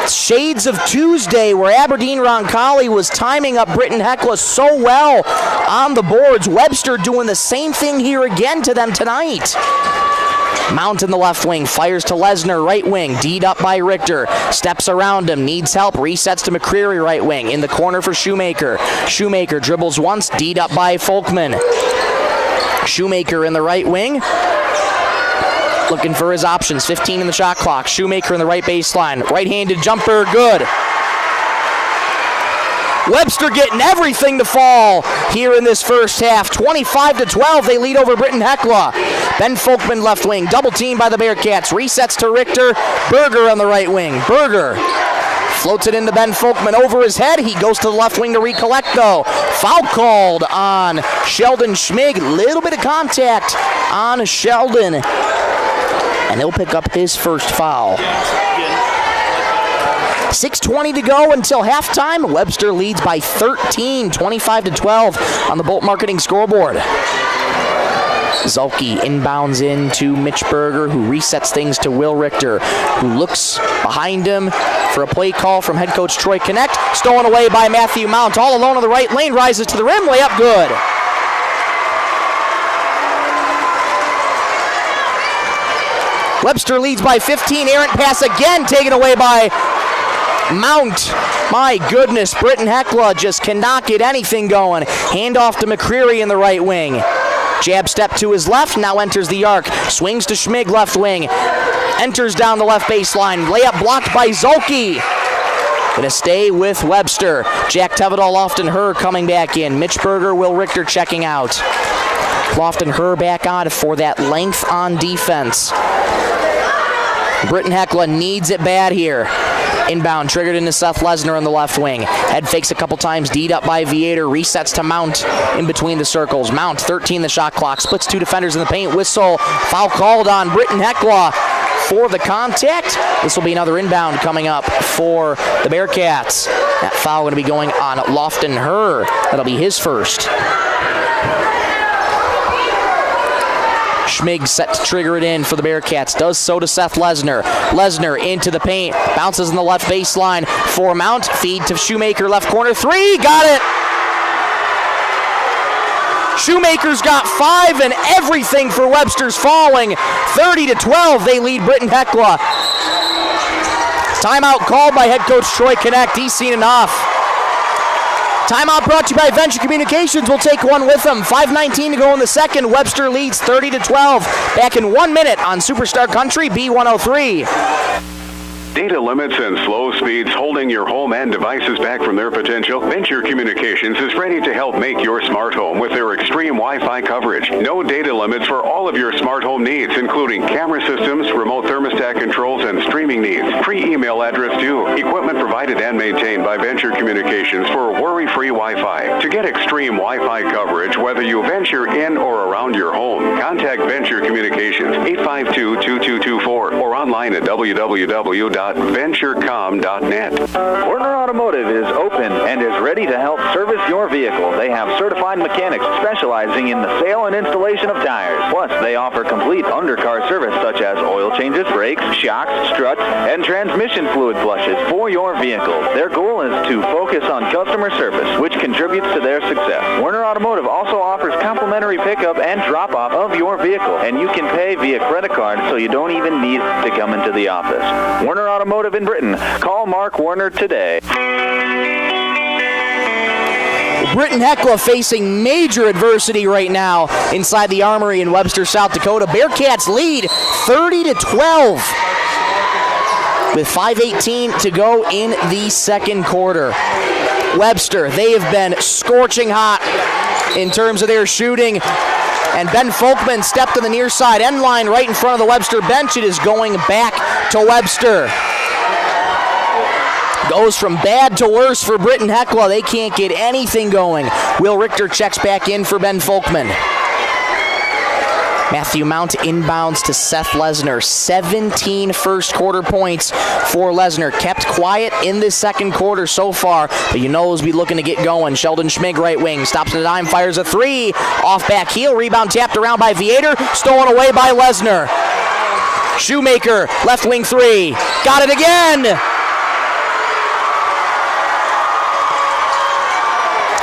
Shades of Tuesday, where Aberdeen Roncalli was timing up Britton-Hecla so well on the boards. Webster doing the same thing here again to them tonight. Mount in the left wing, fires to Lesnar, right wing, D'd up by Richter, steps around him, needs help, resets to McCreary, right wing, in the corner for Shoemaker. Shoemaker dribbles once, D'd up by Folkman. Shoemaker in the right wing, looking for his options, 15 in the shot clock. Shoemaker in the right baseline, right-handed jumper, good. Webster getting everything to fall here in this first half. 25-12, they lead over Britton-Hecla. Ben Folkman left wing, double team by the Bearcats. Resets to Richter, Berger on the right wing. Berger floats it into Ben Folkman over his head. He goes to the left wing to recollect, though. Foul called on Sheldon Schmig. Little bit of contact on Sheldon, and he'll pick up his first foul. 6:20 to go until halftime. Webster leads by 13, 25-12 on the Bolt Marketing scoreboard. Zulke inbounds into Mitch Berger, who resets things to Will Richter, who looks behind him for a play call from head coach Troy Connect. Stolen away by Matthew Mount, all alone on the right lane, rises to the rim, layup good. Webster leads by 15, errant pass again taken away by Mount. My goodness, Britton-Hecla just cannot get anything going. Handoff to McCreary in the right wing. Jab step to his left, now enters the arc. Swings to Schmig, left wing. Enters down the left baseline. Layup blocked by Zulke. Gonna stay with Webster. Jack Tevedal, Lofton Herr coming back in. Mitch Berger, Will Richter checking out. Lofton Herr back on for that length on defense. Britton-Hecla needs it bad here. Inbound, triggered into Seth Lesnar on the left wing. Head fakes a couple times, D'd up by Viator, resets to Mount in between the circles. Mount, 13 the shot clock, splits two defenders in the paint, whistle, foul called on Britton-Hecla for the contact. This will be another inbound coming up for the Bearcats. That foul going to be going on Lofton Herr. That'll be his first. Schmig set to trigger it in for the Bearcats. Does so to Seth Lesnar. Lesnar into the paint. Bounces in the left baseline for Mount. Feed to Shoemaker, left corner. Three. Got it. Shoemaker's got 5 and everything for Webster's falling. 30-12. They lead Britton-Hecla. Timeout called by head coach Troy Connect. He's seen enough. Timeout brought to you by Venture Communications. We'll take one with them. 5:19 to go in the second. Webster leads 30-12. Back in 1 minute on Superstar Country B103. Data limits and slow speeds holding your home and devices back from their potential? Venture Communications is ready to help make your smart home with their extreme Wi-Fi coverage. No data limits for all of your smart home needs, including camera systems, remote thermostat controls, and streaming needs. Free email address too. Equipment provided and maintained by Venture Communications for worry-free Wi-Fi. To get extreme Wi-Fi coverage, whether you venture in or around your home, contact Venture Communications 852-2224 or online at www.venturecom.net. Werner Automotive is open and is ready to help service your vehicle. They have certified mechanics specializing in the sale and installation of tires. Plus, they offer complete undercar service such as oil changes, brakes, shocks, struts, and transmission fluid flushes for your vehicle. Their goal is to focus on customer service, which contributes to their success. Werner Automotive also offers complimentary pickup and drop-off of your vehicle, and you can pay via credit card so you don't even need to come into the office. Werner Automotive in Britain. Call Mark Werner today. Britton-Hecla facing major adversity right now inside the Armory in Webster, South Dakota. Bearcats lead 30-12 with 5:18 to go in the second quarter. Webster, they have been scorching hot in terms of their shooting. And Ben Folkman stepped to the near side end line right in front of the Webster bench. It is going back to Webster. Goes from bad to worse for Britton-Hecla. They can't get anything going. Will Richter checks back in for Ben Folkman. Matthew Mount inbounds to Seth Lesnar. 17 first quarter points for Lesnar. Kept quiet in this second quarter so far, but you know he's be looking to get going. Sheldon Schmig, right wing, stops at a dime, fires a three. Off back heel, rebound tapped around by Viator, stolen away by Lesnar. Shoemaker, left wing three. Got it again!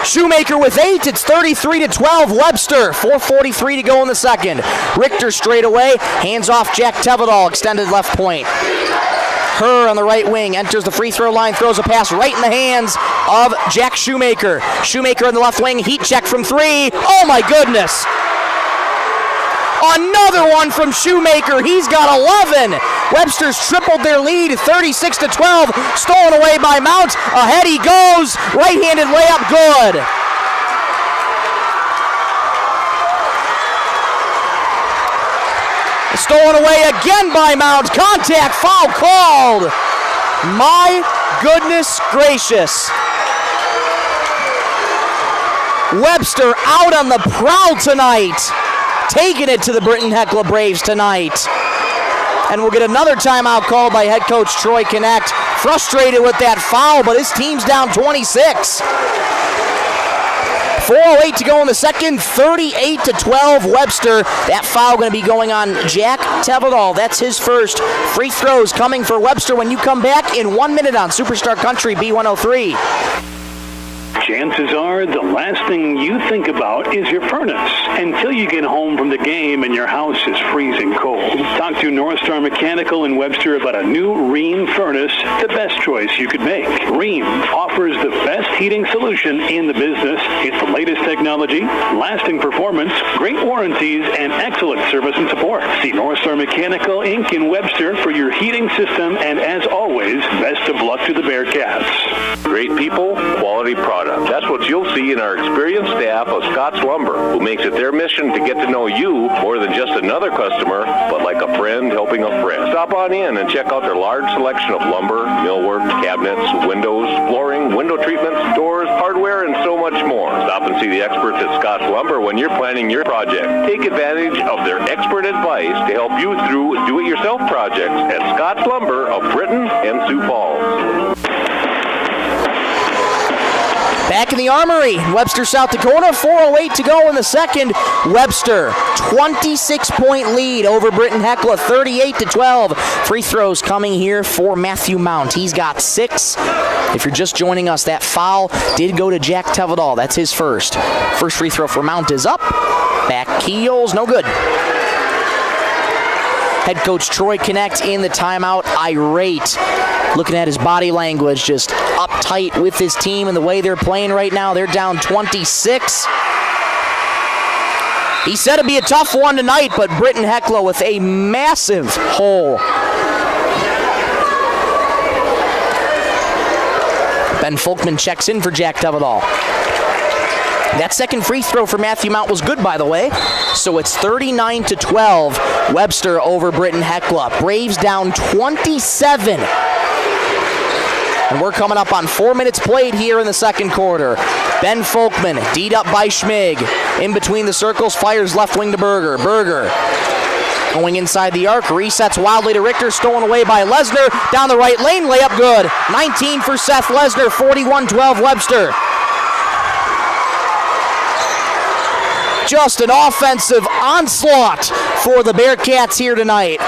Shoemaker with 8, it's 33-12, Webster, 4:43 to go in the second. Richter straight away, hands off Jack Tevedal, extended left point. Herr on the right wing, enters the free throw line, throws a pass right in the hands of Jack Shoemaker. Shoemaker on the left wing, heat check from 3, oh my goodness! Another one from Shoemaker, he's got 11! Webster's tripled their lead, 36-12, stolen away by Mount. Ahead he goes, right-handed layup, good. Stolen away again by Mount, contact, foul called. My goodness gracious. Webster out on the prowl tonight, taking it to the Britton-Hecla Braves tonight. And we'll get another timeout called by head coach Troy Connect. Frustrated with that foul, but his team's down 26. 4:08 to go in the second, 38-12 Webster. That foul going to be going on Jack Tevedal. That's his first. Free throws coming for Webster when you come back in 1 minute on Superstar Country B103. Chances are the last thing you think about is your furnace until you get home from the game and your house is freezing cold. Talk to North Star Mechanical in Webster about a new Rheem furnace, the best choice you could make. Rheem offers the best heating solution in the business. It's the latest technology, lasting performance, great warranties, and excellent service and support. See North Star Mechanical Inc. in Webster for your heating system, and as always, best of luck to the Bearcats. Great people, quality product. That's what you'll see in our experienced staff of Scott's Lumber, who makes it their mission to get to know you more than just another customer, but like a friend helping a friend. Stop on in and check out their large selection of lumber, millwork, cabinets, windows, flooring, window treatments, doors, hardware, and so much more. Stop and see the experts at Scott's Lumber when you're planning your project. Take advantage of their expert advice to help you through do-it-yourself projects at Scott's Lumber of Britton and Sioux Falls. Back in the Armory, Webster, South Dakota, 4:08 to go in the second. Webster, 26-point lead over Britton-Hecla, 38-12. Free throws coming here for Matthew Mount. He's got 6. If you're just joining us, that foul did go to Jack Tevedal. That's his first. First free throw for Mount is up. Back heels, no good. Head coach Troy Connect in the timeout, irate. Looking at his body language, just uptight with his team and the way they're playing right now. They're down 26. He said it'd be a tough one tonight, but Britton-Hecla with a massive hole. Ben Folkman checks in for Jack Tevedal. That second free throw for Matthew Mount was good, by the way. So it's 39-12. Webster over Britton-Hecla. Braves down 27. And we're coming up on 4 minutes played here in the second quarter. Ben Folkman, D'd up by Schmig. In between the circles, fires left wing to Berger. Berger going inside the arc, resets wildly to Richter, stolen away by Lesnar. Down the right lane, layup good. 19 for Seth Lesnar, 41-12 Webster. Just an offensive onslaught for the Bearcats here tonight.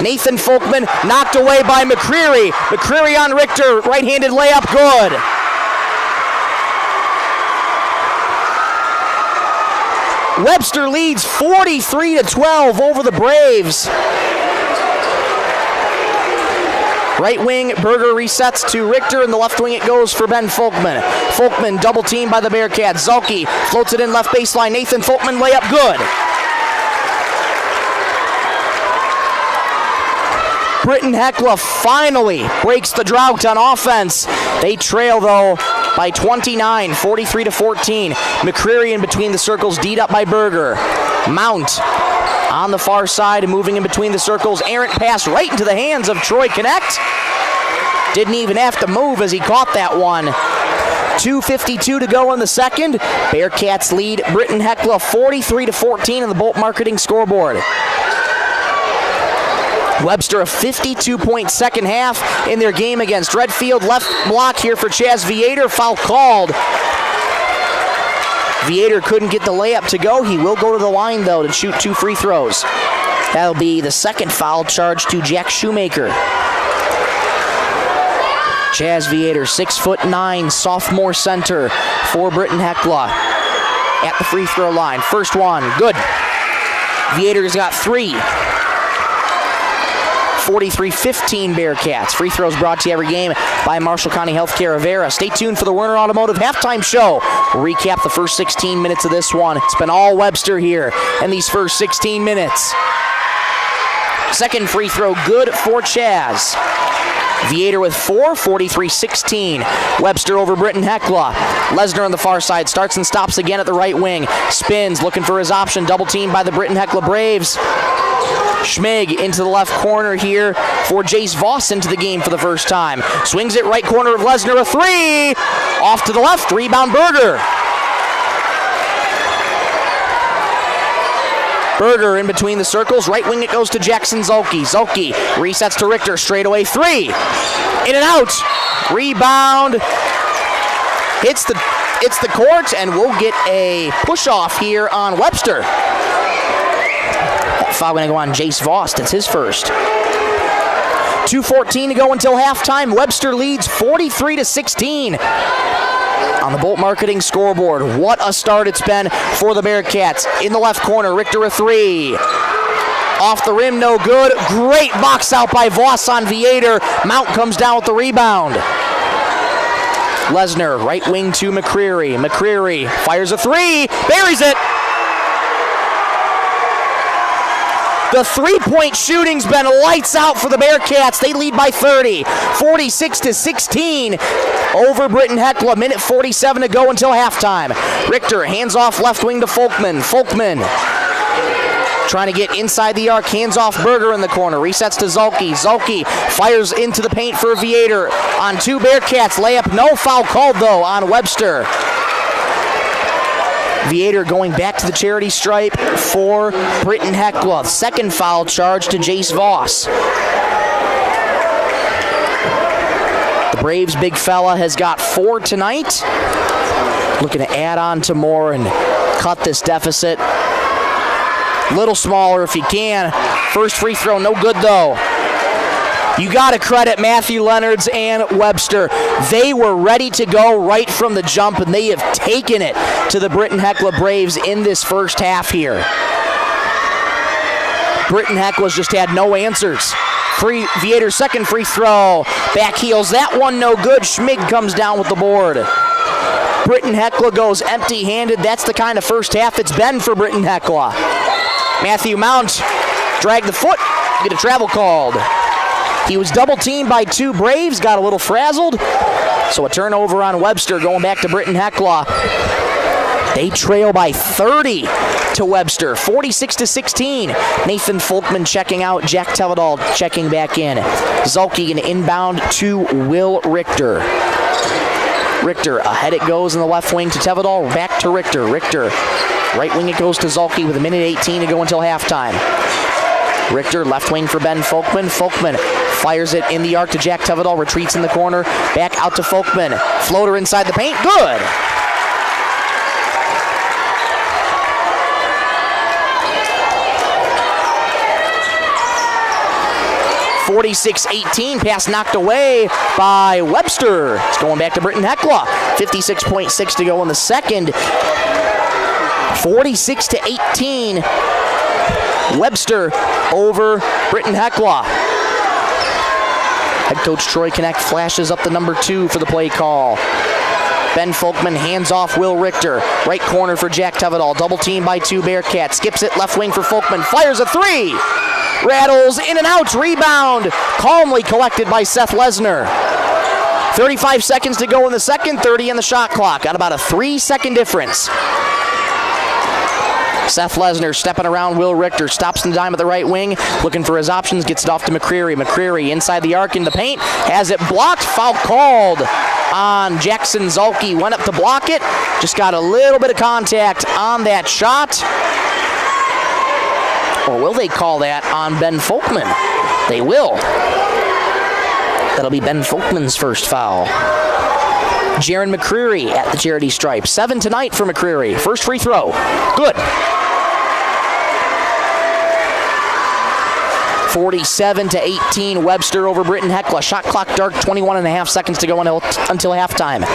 Nathan Folkman knocked away by McCreary. McCreary on Richter, right-handed layup, good. Webster leads 43-12 over the Braves. Right wing, Berger resets to Richter, and the left wing it goes for Ben Folkman. Folkman double teamed by the Bearcats. Zalke floats it in left baseline. Nathan Folkman layup good. Britton-Hecla finally breaks the drought on offense. They trail though by 29, 43-14. McCreary in between the circles, D'd up by Berger. Mount on the far side and moving in between the circles. Errant pass right into the hands of Troy Connect. Didn't even have to move as he caught that one. 2:52 to go in the second. Bearcats lead Britton-Hecla 43-14 on the Bolt Marketing scoreboard. Webster a 52-point second half in their game against Redfield. Left block here for Chaz Viator. Foul called. Viator couldn't get the layup to go. He will go to the line, though, to shoot 2 free throws. That'll be the second foul charge to Jack Shoemaker. Chaz Viator, 6'9", sophomore center for Britton-Hecla at the free throw line. First one, good. Viator's got 3. 43-15 Bearcats. Free throws brought to you every game by Marshall County Healthcare Avera. Stay tuned for the Werner Automotive halftime show. We'll recap the first 16 minutes of this one. It's been all Webster here in these first 16 minutes. Second free throw good for Chaz. Viator with 4, 43-16. Webster over Britton-Hecla. Lesnar on the far side starts and stops again at the right wing. Spins, looking for his option. Double teamed by the Britton-Hecla Braves. Schmig into the left corner here for Jace Voss into the game for the first time. Swings it right corner of Lesnar, a 3. Off to the left, rebound Berger. Berger in between the circles. Right wing it goes to Jackson Zolke. Zolke resets to Richter. Straightaway 3. In and out. Rebound. Hits the court, and we'll get a push-off here on Webster. That foul going to go on Jace Voss. That's his first. 2:14 to go until halftime. Webster leads 43-16. On the Bolt Marketing scoreboard. What a start it's been for the Bearcats. In the left corner, Richter a 3. Off the rim, no good. Great box out by Voss on Viator. Mount comes down with the rebound. Lesnar, right wing to McCreary. McCreary fires a 3, buries it. The three-point shooting's been lights out for the Bearcats. They lead by 30, 46-16 over Britton-Hecla. Minute 47 to go until halftime. Richter hands off left wing to Folkman. Folkman trying to get inside the arc. Hands off Berger in the corner. Resets to Zolke. Zolke fires into the paint for Viator. On 2 Bearcats. Layup, no foul called though on Webster. Viator going back to the charity stripe for Britton-Hecla. Second foul charge to Jace Voss. The Braves' big fella has got 4 tonight. Looking to add on to more and cut this deficit. Little smaller if you can. First free throw, no good though. You got to credit Matthew Leonards and Webster. They were ready to go right from the jump, and they have taken it to the Britton-Hecla Braves in this first half here. Britton-Hecla's just had no answers. Viator's second free throw. Back heels, that one no good. Schmig comes down with the board. Britton-Hecla goes empty-handed. That's the kind of first half it's been for Britton-Hecla. Matthew Mount dragged the foot, get a travel called. He was double-teamed by 2 Braves, got a little frazzled. So a turnover on Webster going back to Britton-Hecla. They trail by 30 to Webster, 46-16. Nathan Folkman checking out, Jack Teledahl checking back in. Zolke an inbound to Will Richter. Richter, ahead it goes in the left wing to Teledahl, back to Richter. Richter, right wing it goes to Zolke with a minute 18 to go until halftime. Richter, left wing for Ben Folkman. Folkman fires it in the arc to Jack Teledahl, retreats in the corner, back out to Folkman. Floater inside the paint, good! (46-18), pass knocked away by Webster. It's going back to Britton-Hecla. 56.6 to go in the second. 46-18. Webster over Britton-Hecla. Head coach Troy Knecht flashes up the number 2 for the play call. Ben Folkman hands off Will Richter. Right corner for Jack Teledahl. Double team by 2 Bearcats. Skips it left wing for Folkman. Fires a 3. Rattles in and out. Rebound. Calmly collected by Seth Lesnar. 35 seconds to go in the second. 30 in the shot clock. Got about a 3-second difference. Seth Lesnar stepping around Will Richter, stops in the dime at the right wing, looking for his options, gets it off to McCreary. McCreary inside the arc in the paint, has it blocked, foul called on Jackson Zolke. Went up to block it, just got a little bit of contact on that shot. Or will they call that on Ben Folkman? They will. That'll be Ben Folkman's first foul. Jaron McCreary at the charity stripe. 7 tonight for McCreary. First free throw. Good. 47-18, Webster over Britton-Hecla. Shot clock dark, 21.5 seconds to go until halftime.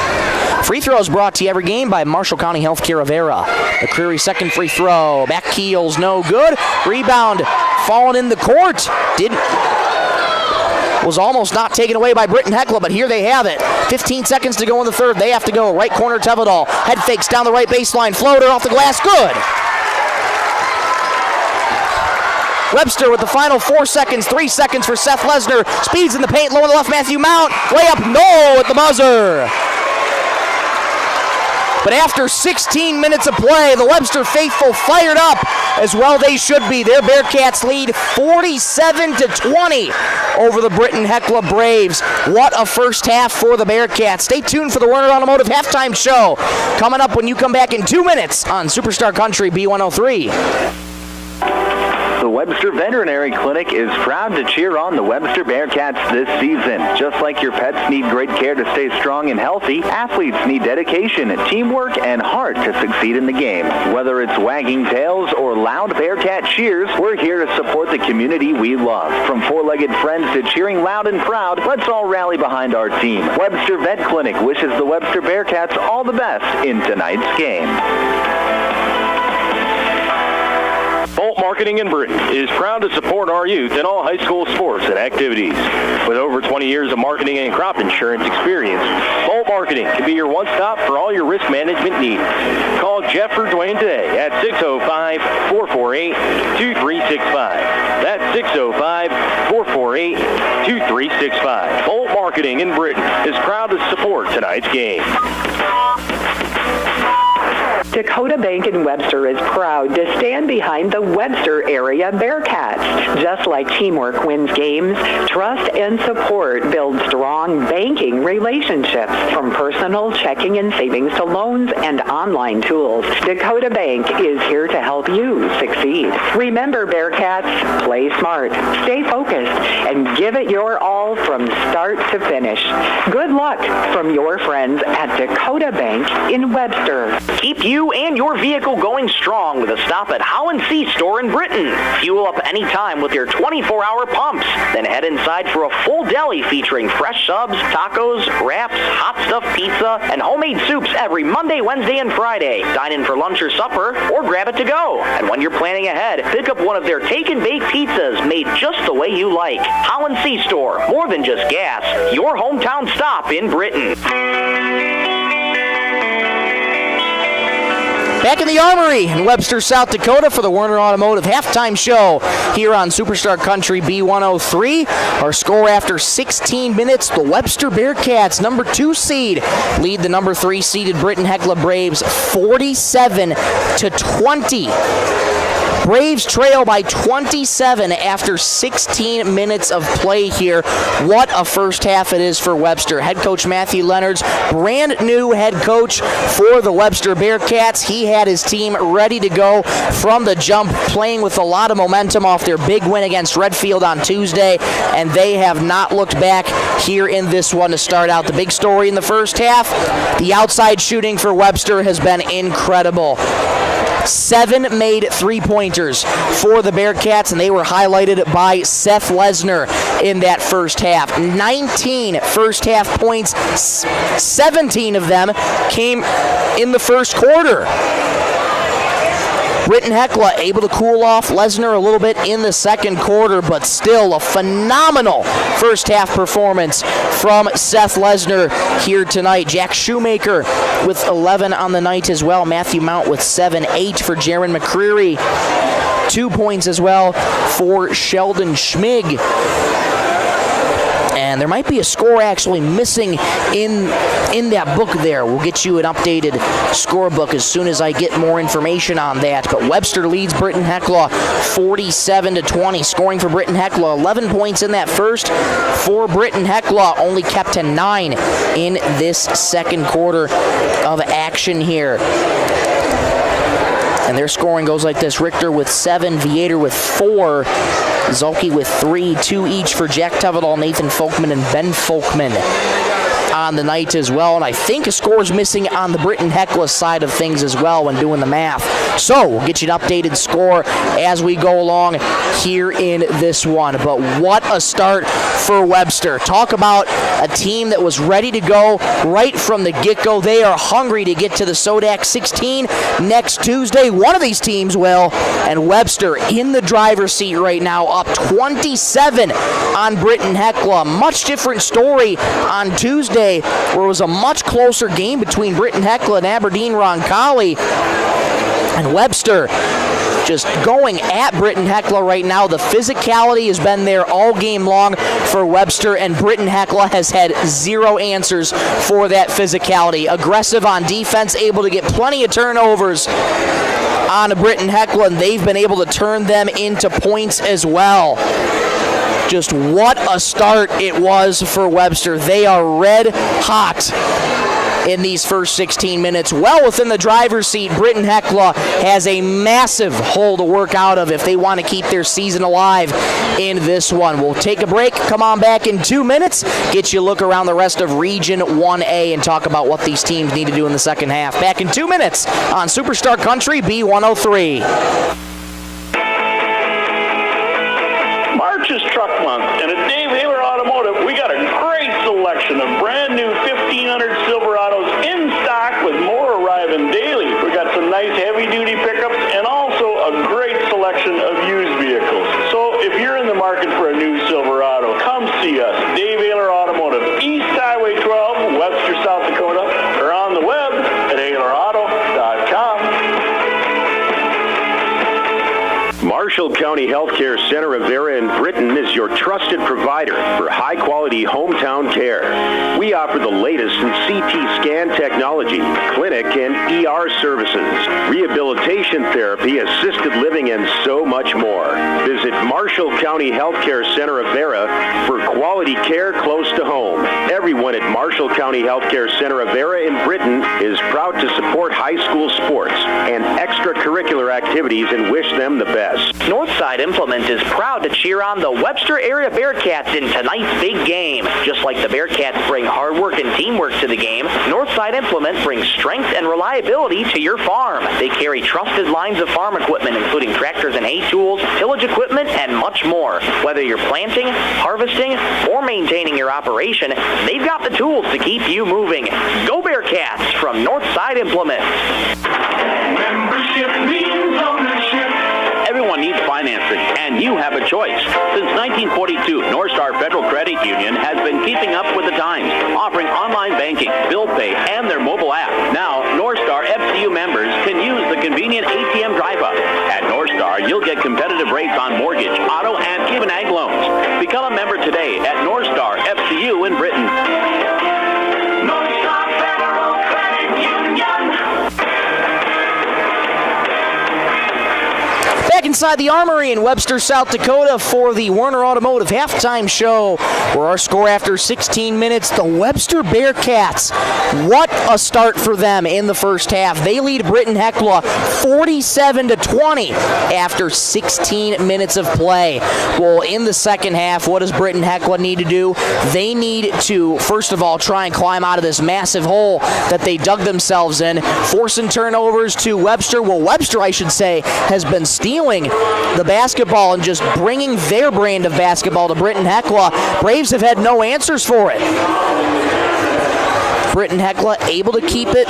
Free throws brought to you every game by Marshall County Healthcare of Era. McCreary second free throw. Back heels, no good. Rebound falling in the court. Was almost not taken away by Britton-Hecla, but here they have it. 15 seconds to go in the third. They have to go. Right corner, Tevedal. Head fakes down the right baseline. Floater off the glass. Good. Webster with the final 4 seconds. 3 seconds for Seth Lesnar. Speeds in the paint. Low on the left, Matthew Mount. Way up, no at the buzzer. But after 16 minutes of play, the Webster faithful fired up, as well they should be. Their Bearcats lead 47-20 over the Britton-Hecla Braves. What a first half for the Bearcats. Stay tuned for the Werner Automotive halftime show coming up when you come back in 2 minutes on Superstar Country B103. The Webster Veterinary Clinic is proud to cheer on the Webster Bearcats this season. Just like your pets need great care to stay strong and healthy, athletes need dedication, teamwork, and heart to succeed in the game. Whether it's wagging tails or loud Bearcat cheers, we're here to support the community we love. From four-legged friends to cheering loud and proud, let's all rally behind our team. Webster Vet Clinic wishes the Webster Bearcats all the best in tonight's game. Bolt Marketing in Britton is proud to support our youth in all high school sports and activities. With over 20 years of marketing and crop insurance experience, Bolt Marketing can be your one-stop for all your risk management needs. Call Jeff or Dwayne today at 605-448-2365. That's 605-448-2365. Bolt Marketing in Britton is proud to support tonight's game. Dakota Bank in Webster is proud to stand behind the Webster area Bearcats. Just like teamwork wins games, trust and support build strong banking relationships. From personal checking and savings to loans and online tools, Dakota Bank is here to help you succeed. Remember, Bearcats, play smart, stay focused, and give it your all from start to finish. Good luck from your friends at Dakota Bank in Webster. Keep you and your vehicle going strong with a stop at How and See store in Britton. Fuel up anytime with their 24-hour pumps. Then head inside for a full deli featuring fresh subs, tacos, wraps, hot stuffed pizza, and homemade soups every Monday, Wednesday, and Friday. Dine in for lunch or supper, or grab it to go. And when you're planning ahead, pick up one of their take and bake pizzas made just the way you like. How and See store, more than just gas. Your hometown stop in Britton. Back in the Armory in Webster, South Dakota for the Werner Automotive halftime show here on Superstar Country B103. Our score after 16 minutes, the Webster Bearcats, number 2 seed, lead the number 3 seeded Britton-Hecla Braves 47-20. Braves trail by 27 after 16 minutes of play here. What a first half it is for Webster. Head coach Matthew Leonard's brand new head coach for the Webster Bearcats. He had his team ready to go from the jump, playing with a lot of momentum off their big win against Redfield on Tuesday, and they have not looked back here in this one to start out. The big story in the first half, the outside shooting for Webster has been incredible. 7 made three-pointers for the Bearcats, and they were highlighted by Seth Lesnar in that first half. 19 first-half points, 17 of them came in the first quarter. Britton-Hecla able to cool off Lesnar a little bit in the second quarter, but still a phenomenal first-half performance from Seth Lesnar here tonight. Jack Shoemaker with 11 on the night as well. Matthew Mount with 7, 8 for Jaron McCreary. 2 points as well for Sheldon Schmig. And there might be a score actually missing in that book there. We'll get you an updated scorebook as soon as I get more information on that. But Webster leads Britton-Hecla 47-20. Scoring for Britton-Hecla, 11 points in that first. For Britton-Hecla, only kept to 9 in this second quarter of action here. And their scoring goes like this. Richter with 7, Viator with 4, Zolke with 3, 2 each for Jack Tevedal, Nathan Folkman, and Ben Folkman on the night as well. And I think a score is missing on the Britton-Hecla side of things as well when doing the math. So we'll get you an updated score as we go along here in this one. But what a start for Webster. Talk about a team that was ready to go right from the get-go. They are hungry to get to the Sodak 16 next Tuesday. One of these teams will. And Webster in the driver's seat right now, up 27 on Britton-Hecla. Much different story on Tuesday, where it was a much closer game between Britton-Hecla and Aberdeen Roncalli. And Webster just going at Britton-Hecla right now. The physicality has been there all game long for Webster, and Britton-Hecla has had zero answers for that physicality. Aggressive on defense, able to get plenty of turnovers on Britton-Hecla, and they've been able to turn them into points as well. Just what a start it was for Webster. They are red hot in these first 16 minutes. Well within the driver's seat, Britton-Hecla has a massive hole to work out of if they want to keep their season alive in this one. We'll take a break, come on back in 2 minutes, get you a look around the rest of Region 1A and talk about what these teams need to do in the second half. Back in 2 minutes on Superstar Country B103. March is Truck Month, and at Dave Haler Automotive, we got a great selection of brand new 1500 Silverados in stock with more arriving daily. We got some nice heavy-duty pickups and also a great selection of used vehicles. So if you're in the market for a new Silverado, come see us. Dave Haler Automotive, East Highway 12, Webster, South Dakota, or on the web at HalerAuto.com. Marshall County Healthcare Center of Vera in Britton is your trusted provider for high-quality hometown care. We offer the latest in CT scan technology, clinic and ER services, rehabilitation therapy, assisted living, and so much more. Visit Marshall County Healthcare Center of Vera for quality care close to home. Everyone at Marshall County Healthcare Center of Vera in Britton is proud to support high school sports and extracurricular activities and wish them the best. Northside Implement is proud to cheer on the Webster area Bearcats in tonight's big game. Just like the Bearcats bring hard work and teamwork to the game, Northside Implement brings strength and reliability to your farm. They carry trusted lines of farm equipment, including tractors and hay tools, tillage equipment, and much more. Whether you're planting, harvesting, or maintaining your operation, they've got the tools to keep you moving. Go Bearcats from Northside Implement. Membership means ownership. Everyone needs financing, and you have a choice. Since 1942, Northstar Federal Credit Union has been keeping up with the times, offering online banking, bill pay, and their mobile app. Now, Northstar FCU members can use the convenient ATM drive-up. At Northstar, you'll get competitive rates on mortgage, auto, and even ag loans. Become a member today at Northstar FCU in Britton. Northstar Federal Credit Union. Back inside the Armory in Webster, South Dakota for the Werner Automotive halftime show, where our score after 16 minutes, the Webster Bearcats. What a start for them in the first half. They lead Britton-Hecla 47-20 after 16 minutes of play. Well, in the second half, what does Britton-Hecla need to do? They need to, first of all, try and climb out of this massive hole that they dug themselves in, forcing turnovers to Webster. Well, Webster, I should say, has been stealing the basketball and just bringing their brand of basketball to Britton-Hecla. Braves have had no answers for it. Britton-Hecla able to keep it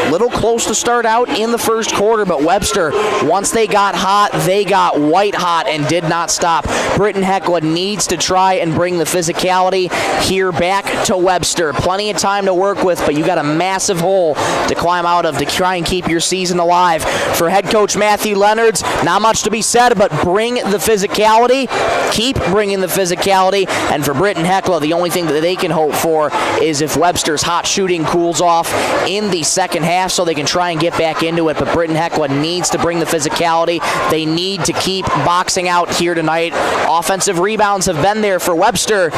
Little close to start out in the first quarter, but Webster, once they got hot, they got white hot and did not stop. Britton-Hecla needs to try and bring the physicality here back to Webster. Plenty of time to work with, but you got a massive hole to climb out of to try and keep your season alive. For head coach Matthew Leonards, not much to be said, but bring the physicality, keep bringing the physicality, and for Britton-Hecla, the only thing that they can hope for is if Webster's hot shooting cools off in the second half so they can try and get back into it, but Britton-Hecla needs to bring the physicality. They need to keep boxing out here tonight. Offensive rebounds have been there for Webster.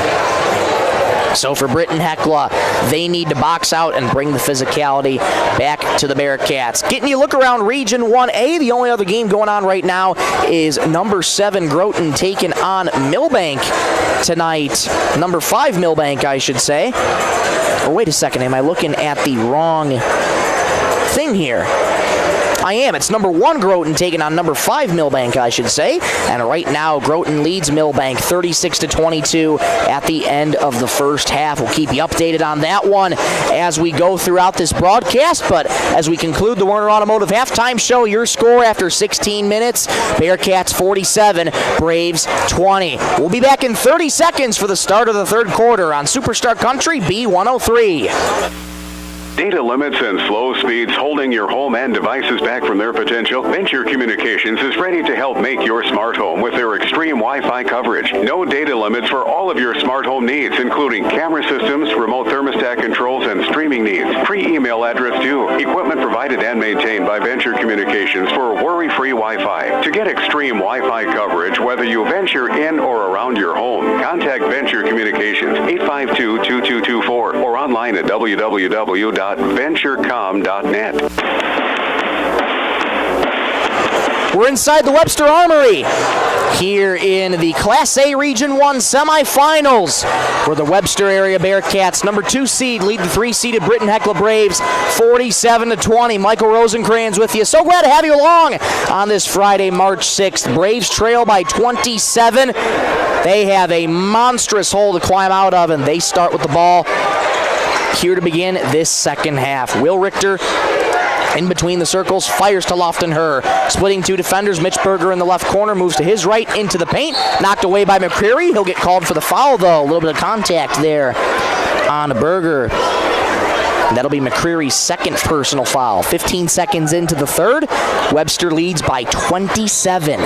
So for Britton-Hecla, they need to box out and bring the physicality back to the Bearcats. Getting you look around Region 1A, the only other game going on right now is number 7 Groton taking on Millbank tonight. Number 5 Millbank, I should say. Or wait a second, am I looking at the wrong thing here? I am. It's number 1 Groton taking on number 5 Millbank, I should say. And right now, Groton leads Millbank 36-22 at the end of the first half. We'll keep you updated on that one as we go throughout this broadcast. But as we conclude the Werner Automotive halftime show, your score after 16 minutes, Bearcats 47, Braves 20. We'll be back in 30 seconds for the start of the third quarter on Superstar Country B103. Data limits and slow speeds holding your home and devices back from their potential? Venture Communications is ready to help make your smart home with their extreme Wi-Fi coverage. No data limits for all of your smart home needs, including camera systems, remote thermostat controls, and streaming needs. Free email address too. Equipment provided and maintained by Venture Communications for worry-free Wi-Fi. To get extreme Wi-Fi coverage, whether you venture in or around your home, contact Venture Communications 852-2224 or online at www.venturecom.net. We're inside the Webster Armory here in the Class A Region 1 semifinals, where the Webster area Bearcats, number 2 seed, lead the 3-seeded Britton-Hecla Braves 47-20. Michael Rosencrans with you. So glad to have you along on this Friday, March 6th. Braves trail by 27. They have a monstrous hole to climb out of, and they start with the ball here to begin this second half. Will Richter in between the circles, fires to Lofton-Her. Splitting 2 defenders, Mitch Berger in the left corner, moves to his right, into the paint. Knocked away by McCreary. He'll get called for the foul, though. A little bit of contact there on Berger. That'll be McCreary's second personal foul. 15 seconds into the third. Webster leads by 27.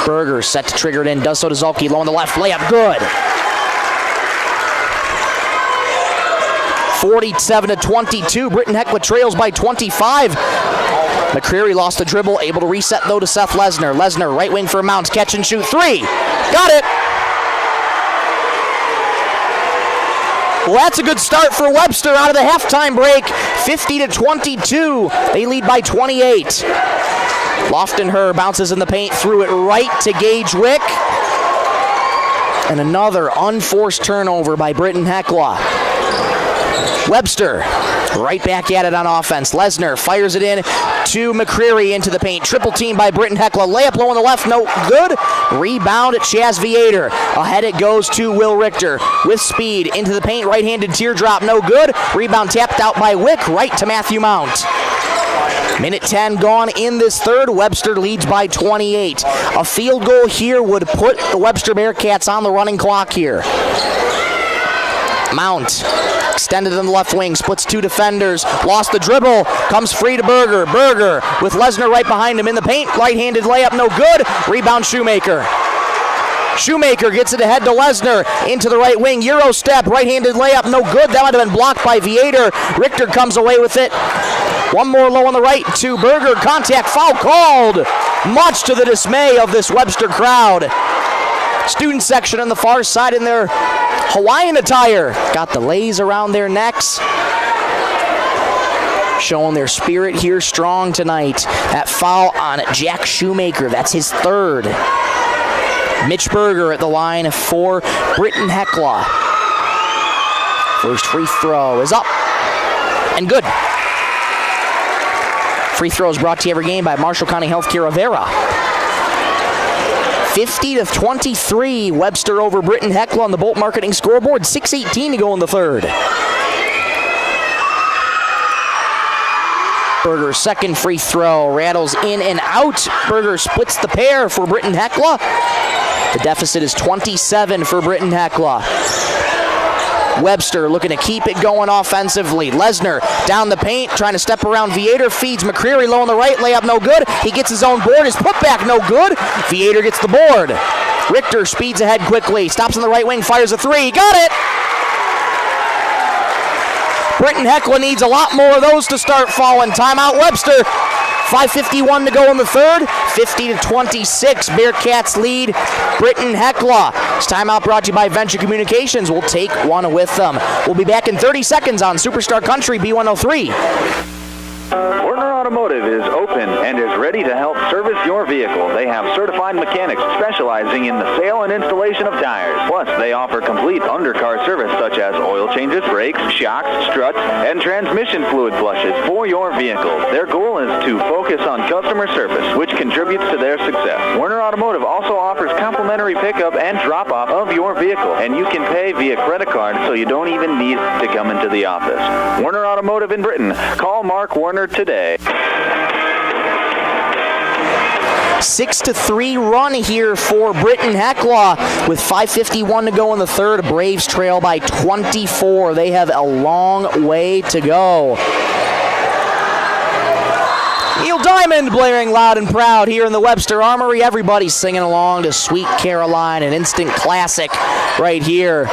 Berger set to trigger it in. Does so to Zolke. Low on the left. Layup good. 47-22. Britton-Hecla trails by 25. McCreary lost the dribble, able to reset though to Seth Lesnar. Lesnar, right wing for Mounts, catch and shoot 3. Got it! Well, that's a good start for Webster out of the halftime break. 50-22. They lead by 28. Lofton-Her bounces in the paint, threw it right to Gage Wick. And another unforced turnover by Britton-Hecla. Webster right back at it on offense. Lesnar fires it in to McCreary into the paint. Triple team by Britton-Hecla. Layup low on the left, no good. Rebound at Chaz Viator. Ahead it goes to Will Richter with speed into the paint. Right-handed teardrop, no good. Rebound tapped out by Wick, right to Matthew Mount. Minute 10 gone in this third. Webster leads by 28. A field goal here would put the Webster Bearcats on the running clock here. Mount extended in the left wing, splits 2 defenders, lost the dribble, comes free to Berger. Berger with Lesnar right behind him in the paint. Right-handed layup, no good. Rebound Shoemaker. Shoemaker gets it ahead to Lesnar into the right wing. Euro step, right-handed layup, no good. That might have been blocked by Viator. Richter comes away with it. One more low on the right to Berger. Contact foul called, much to the dismay of this Webster crowd. Student section on the far side in their Hawaiian attire. Got the lays around their necks. Showing their spirit here strong tonight. That foul on Jack Shoemaker. That's his third. Mitch Berger at the line for Britton-Hecla. First free throw is up and good. Free throws brought to you every game by Marshall County Healthcare of Avera. 50-23, Webster over Britton-Hecla on the Bolt Marketing scoreboard. 6:18 to go in the third. Berger's second free throw rattles in and out. Berger splits the pair for Britton-Hecla. The deficit is 27 for Britton-Hecla. Webster looking to keep it going offensively. Lesnar down the paint, trying to step around Viator, feeds McCreary low on the right, layup no good. He gets his own board, his putback no good. Viator gets the board. Richter speeds ahead quickly, stops on the right wing, fires a three, got it! Britton-Hecla needs a lot more of those to start falling. Timeout Webster. 5:51 to go in the third. 50-26, Bearcats lead Britton-Hecla. This timeout brought to you by Venture Communications. We'll take one with them. We'll be back in 30 seconds on Superstar Country B103. Werner Automotive is open and is ready to help service your vehicle. They have certified mechanics specializing in the sale and installation of tires. Plus, they offer complete undercar service such as oil changes, brakes, shocks, struts, and transmission fluid flushes for your vehicle. Their goal is to focus on customer service, which contributes to their success. Werner Automotive also offers complimentary pickup and drop-off of your vehicle, and you can pay via credit card so you don't even need to come into the office. Werner Automotive in Britain. Call Mark Werner today. 6-3 run here for Britton-Hecla with 5:51 to go in the third. Braves trail by 24. They have a long way to go. Neil Diamond blaring loud and proud here in the Webster Armory. Everybody's singing along to Sweet Caroline, an instant classic right here.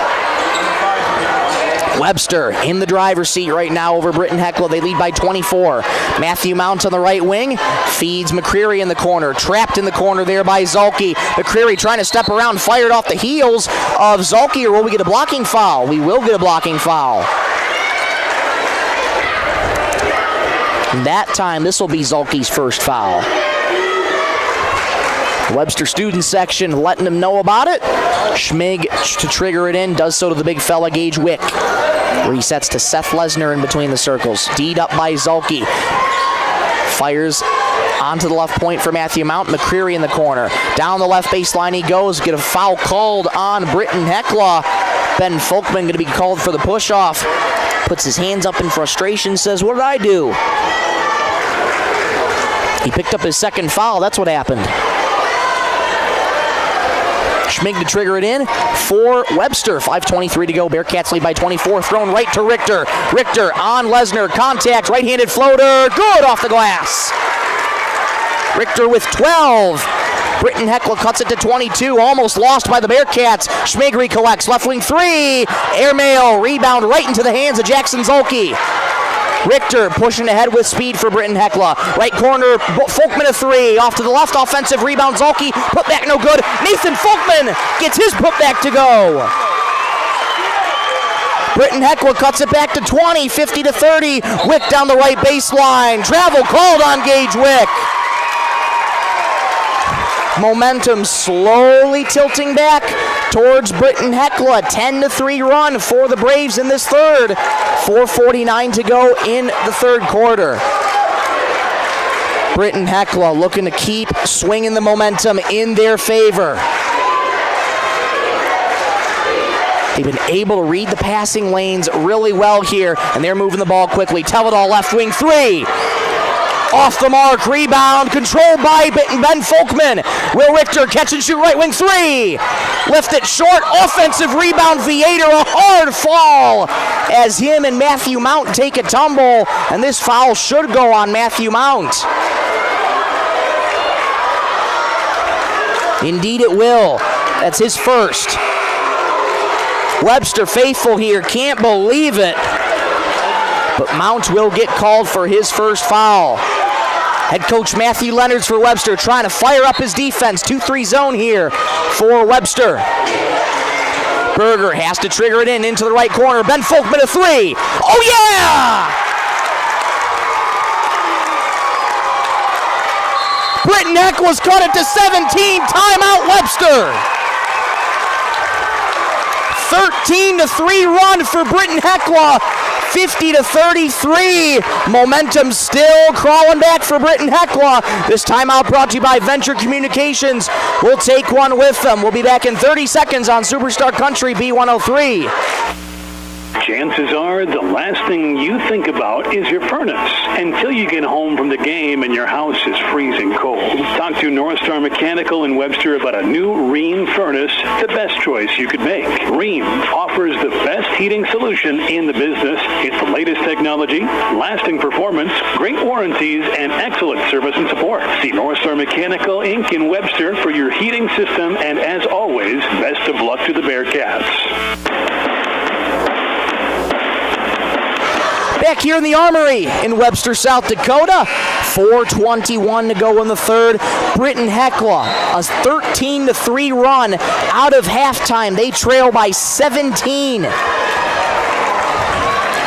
Webster in the driver's seat right now over Britton-Hecla. They lead by 24. Matthew Mount on the right wing. Feeds McCreary in the corner. Trapped in the corner there by Zolke. McCreary trying to step around. Fired off the heels of Zolke. Or will we get a blocking foul? We will get a blocking foul. That time, this will be Zolke's first foul. Webster student section letting them know about it. Schmig to trigger it in, does so to the big fella, Gage Wick. Resets to Seth Lesnar in between the circles. D'd up by Zolke. Fires onto the left point for Matthew Mount. McCreary in the corner. Down the left baseline he goes. Get a foul called on Britton-Hecla. Ben Folkman going to be called for the push-off. Puts his hands up in frustration, says, "What did I do?" He picked up his second foul. That's what happened. Schmig to trigger it in for Webster. 5:23 to go. Bearcats lead by 24. Thrown right to Richter. Richter on Lesnar. Contact. Right-handed floater. Good off the glass. Richter with 12. Britton-Hecla cuts it to 22. Almost lost by the Bearcats. Schmig recollects. Left wing three. Airmail. Rebound right into the hands of Jackson Zolke. Richter pushing ahead with speed for Britton-Hecla. Right corner, Folkman a three. Off to the left, offensive rebound. Zolke, putback no good. Nathan Folkman gets his putback to go. Britton-Hecla cuts it back to 20, 50-30. Wick down the right baseline. Travel called on Gage Wick. Momentum slowly tilting back towards Britton-Hecla. 10-3 run for the Braves in this third. 4:49 to go in the third quarter. Britton-Hecla looking to keep swinging the momentum in their favor. They've been able to read the passing lanes really well here, and they're moving the ball quickly. Tell-it-all left wing three. Off the mark, rebound, controlled by Ben Folkman. Will Richter catch and shoot right wing three. Lift it short, offensive rebound, Viator, a hard fall as him and Matthew Mount take a tumble, and this foul should go on Matthew Mount. Indeed it will. That's his first. Webster faithful here, can't believe it. But Mount will get called for his first foul. Head coach Matthew Leonards for Webster trying to fire up his defense. 2-3 zone here for Webster. Berger has to trigger it in into the right corner. Ben Folkman a three. Oh yeah! Britton-Hecla's cut it to 17. Timeout Webster. 13-3 run for Britton-Hecla. 50-33. Momentum still crawling back for Britton-Hecla. This timeout brought to you by Venture Communications. We'll take one with them. We'll be back in 30 seconds on Superstar Country B103. chances are the last thing you think about is your furnace until you get home from the game and your house is freezing cold. Talk to North Star Mechanical in Webster about a new Rheem furnace, the best choice you could make. Rheem offers the best heating solution in the business. It's the latest technology, lasting performance, great warranties, and excellent service and support. See North Star Mechanical Inc. in Webster for your heating system, and as always, best of luck to the Bearcats. Back here in the Armory in Webster, South Dakota, 4:21 to go in the third. Britton-Hecla, a 13-3 run out of halftime. They trail by 17.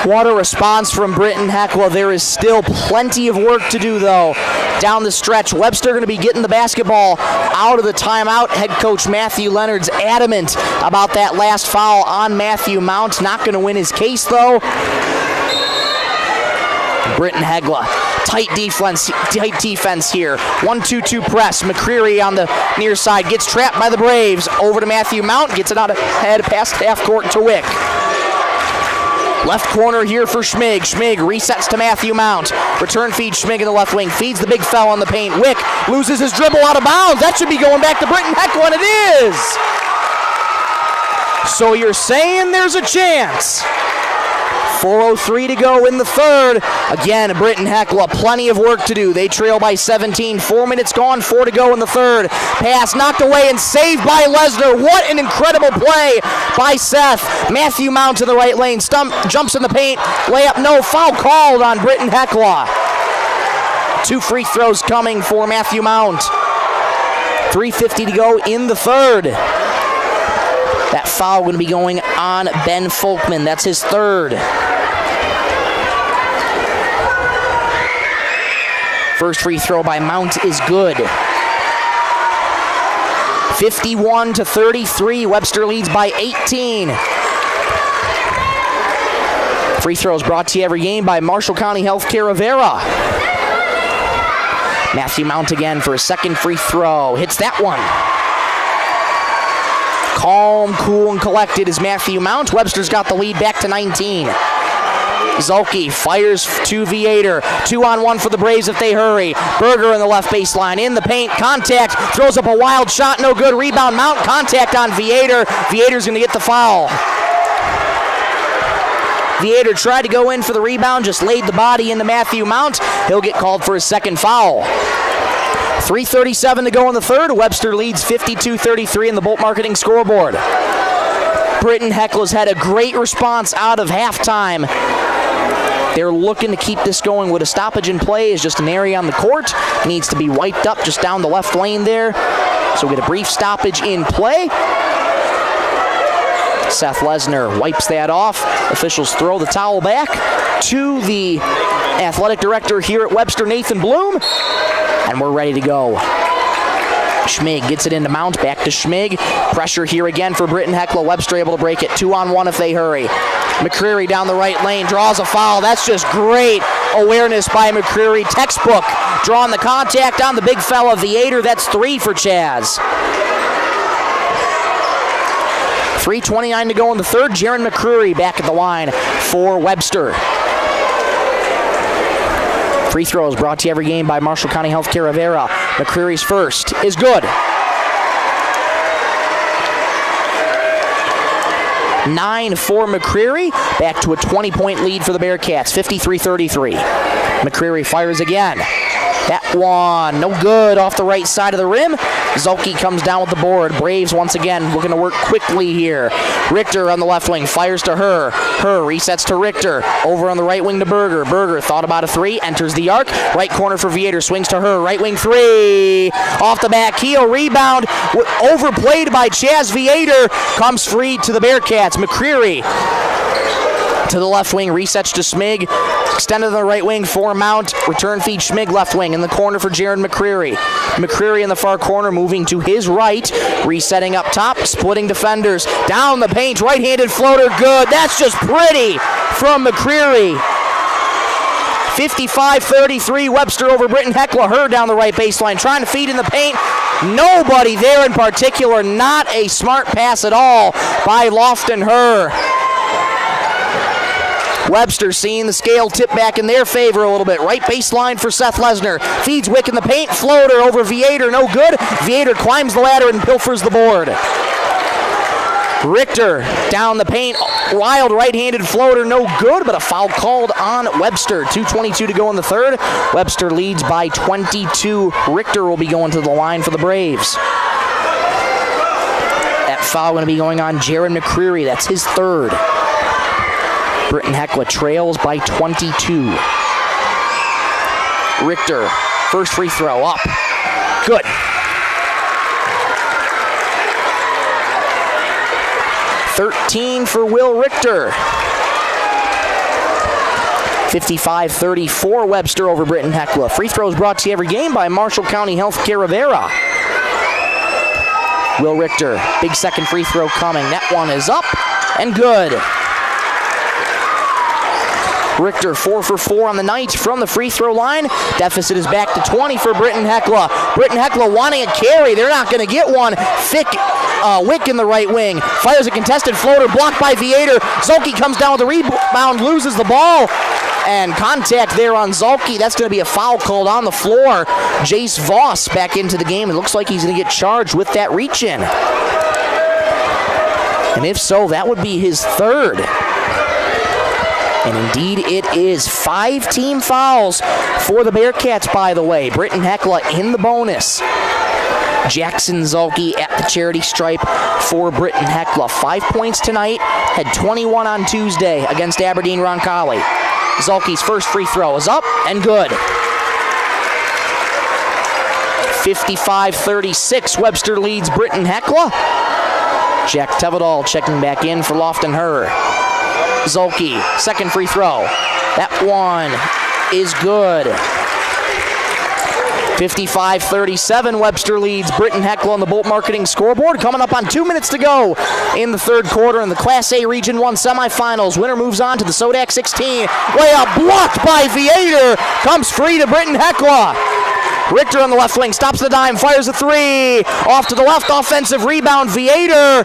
What a response from Britton-Hecla. There is still plenty of work to do, though, down the stretch. Webster going to be getting the basketball out of the timeout. Head coach Matthew Leonard's adamant about that last foul on Matthew Mount. Not going to win his case, though. Britton-Hecla, tight defense here. 1-2-2 press. McCreary on the near side gets trapped by the Braves. Over to Matthew Mount, gets it out ahead past half court to Wick. Left corner here for Schmig. Schmig resets to Matthew Mount. Return feed Schmig in the left wing. Feeds the big fella on the paint. Wick loses his dribble out of bounds. That should be going back to Britton-Hecla, and it is. So you're saying there's a chance. 4:03 to go in the third. Again, Britton-Hecla, plenty of work to do. They trail by 17. 4 minutes gone, 4 to go in the third. Pass knocked away and saved by Lesnar. What an incredible play by Seth. Matthew Mount in the right lane. Jumps in the paint. Layup, no. Foul called on Britton-Hecla. 2 free throws coming for Matthew Mount. 3:50 to go in the third. That foul going to be going on Ben Folkman. That's his third. First free throw by Mount is good. 51-33. Webster leads by 18. Free throws brought to you every game by Marshall County Healthcare Rivera. Matthew Mount again for a second free throw. Hits that one. Calm, cool, and collected is Matthew Mount. Webster's got the lead back to 19. Zulke fires to Viator. 2-on-1 for the Braves if they hurry. Berger in the left baseline. In the paint. Contact. Throws up a wild shot. No good. Rebound. Mount. Contact on Viator. Viator's going to get the foul. Viator tried to go in for the rebound. Just laid the body into Matthew Mount. He'll get called for his second foul. 3:37 to go in the third. Webster leads 52-33 in the Bolt Marketing scoreboard. Britton-Hecla's had a great response out of halftime. They're looking to keep this going with a stoppage in play. Is just an area on the court. Needs to be wiped up just down the left lane there. So we get a brief stoppage in play. Seth Lesnar wipes that off. Officials throw the towel back to the athletic director here at Webster, Nathan Bloom. And we're ready to go. Schmig gets it into Mount, back to Schmig. Pressure here again for Britton-Hecla. Webster able to break it. 2-on-1 if they hurry. McCreary down the right lane, draws a foul. That's just great awareness by McCreary. Textbook, drawing the contact on the big fella, Viator. That's 3 for Chaz. 3:29 to go in the third. Jaron McCreary back at the line for Webster. Free throws brought to you every game by Marshall County Healthcare Rivera. McCreary's first is good. 9 for McCreary. Back to a 20-point lead for the Bearcats, 53-33. McCreary fires again. That one, no good, off the right side of the rim. Zulke comes down with the board. Braves once again looking to work quickly here. Richter on the left wing, fires to Herr. Herr resets to Richter. Over on the right wing to Berger. Berger thought about a 3, enters the arc. Right corner for Viator, swings to Herr. Right wing 3. Off the back heel, rebound. Overplayed by Chaz Viator. Comes free to the Bearcats. McCreary to the left wing, resets to Smig. Extended to the right wing for Mount. Return feed Schmig left wing. In the corner for Jaron McCreary. McCreary in the far corner moving to his right. Resetting up top. Splitting defenders. Down the paint. Right-handed floater. Good. That's just pretty from McCreary. 55-33. Webster over Britton-Hecla. Herr down the right baseline. Trying to feed in the paint. Nobody there in particular. Not a smart pass at all by Lofton Herr. Webster seeing the scale tip back in their favor a little bit. Right baseline for Seth Lesnar. Feeds Wick in the paint. Floater over Viator. No good. Viator climbs the ladder and pilfers the board. Richter down the paint. Wild right-handed floater. No good, but a foul called on Webster. 2:22 to go in the third. Webster leads by 22. Richter will be going to the line for the Braves. That foul going to be going on Jaron McCreary. That's his third. Britton-Hecla trails by 22. Richter, first free throw up. Good. $13 for Will Richter. 55-34 Webster over Britton-Hecla. Free throws brought to you every game by Marshall County Healthcare Rivera. Will Richter, big second free throw coming. That one is up and good. Richter 4 for 4 on the night from the free throw line. Deficit is back to 20 for Britton-Hecla. Britton-Hecla wanting a carry. They're not going to get one. Wick in the right wing. Fires a contested floater blocked by Viator. Zolke comes down with a rebound, loses the ball. And contact there on Zolke. That's going to be a foul called on the floor. Jace Voss back into the game. It looks like he's going to get charged with that reach-in. And if so, that would be his third. And indeed it is. 5 team fouls for the Bearcats, by the way. Britton-Hecla in the bonus. Jackson Zolke at the charity stripe for Britton-Hecla. 5 points tonight. Had 21 on Tuesday against Aberdeen Roncalli. Zolke's first free throw is up and good. 55-36. Webster leads Britton-Hecla. Jack Tevedal checking back in for Lofton Herr. Zolke, second free throw. That one is good. 55-37, Webster leads Britton-Hecla on the Bolt Marketing scoreboard. Coming up on 2 minutes to go in the third quarter in the Class A Region 1 semifinals. Winner moves on to the Sodak 16. Layup blocked by Viator. Comes free to Britton-Hecla. Richter on the left wing, stops the dime, fires a three. Off to the left, offensive rebound, Viator.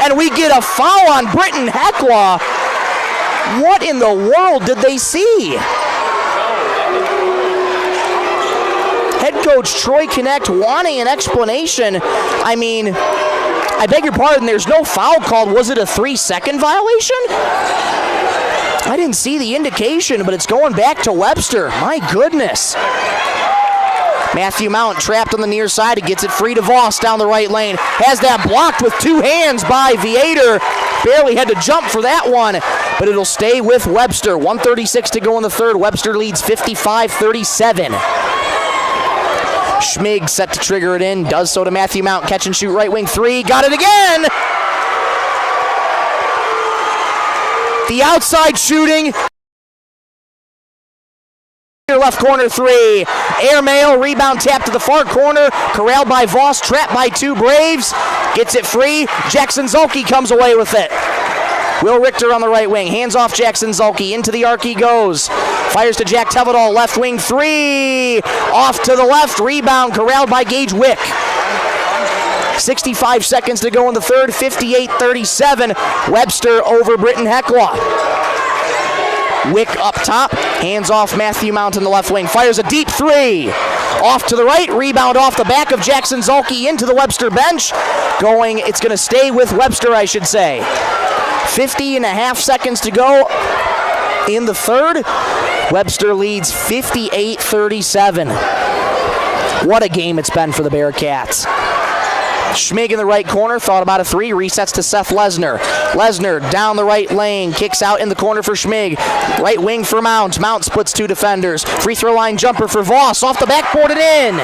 And we get a foul on Britton-Hecla. What in the world did they see? Head coach Troy Connect wanting an explanation. I mean, I beg your pardon, there's no foul called. Was it a 3-second violation? I didn't see the indication, but it's going back to Webster. My goodness. Matthew Mount trapped on the near side. He gets it free to Voss down the right lane. Has that blocked with 2 hands by Viator. Barely had to jump for that one, but it'll stay with Webster. 1:36 to go in the third. Webster leads 55-37. Schmig set to trigger it in. Does so to Matthew Mount. Catch and shoot right wing three. Got it again. The outside shooting. Left corner three. Airmail, rebound tap to the far corner. Corralled by Voss, trapped by 2 Braves. Gets it free. Jackson Zolke comes away with it. Will Richter on the right wing. Hands off Jackson Zolke. Into the arc he goes. Fires to Jack Tevedal. Left wing three. Off to the left. Rebound corralled by Gage Wick. 65 seconds to go in the third. 58-37. Webster over Britton-Hecla. Wick up top, hands off Matthew Mount in the left wing, fires a deep three. Off to the right, rebound off the back of Jackson Zolke into the Webster bench. It's going to stay with Webster, I should say. 50.5 seconds to go in the third. Webster leads 58-37. What a game it's been for the Bearcats. Schmig in the right corner, thought about a three, resets to Seth Lesnar. Lesnar down the right lane, kicks out in the corner for Schmig. Right wing for Mount. Mount splits 2 defenders. Free throw line jumper for Voss, off the backboard and in.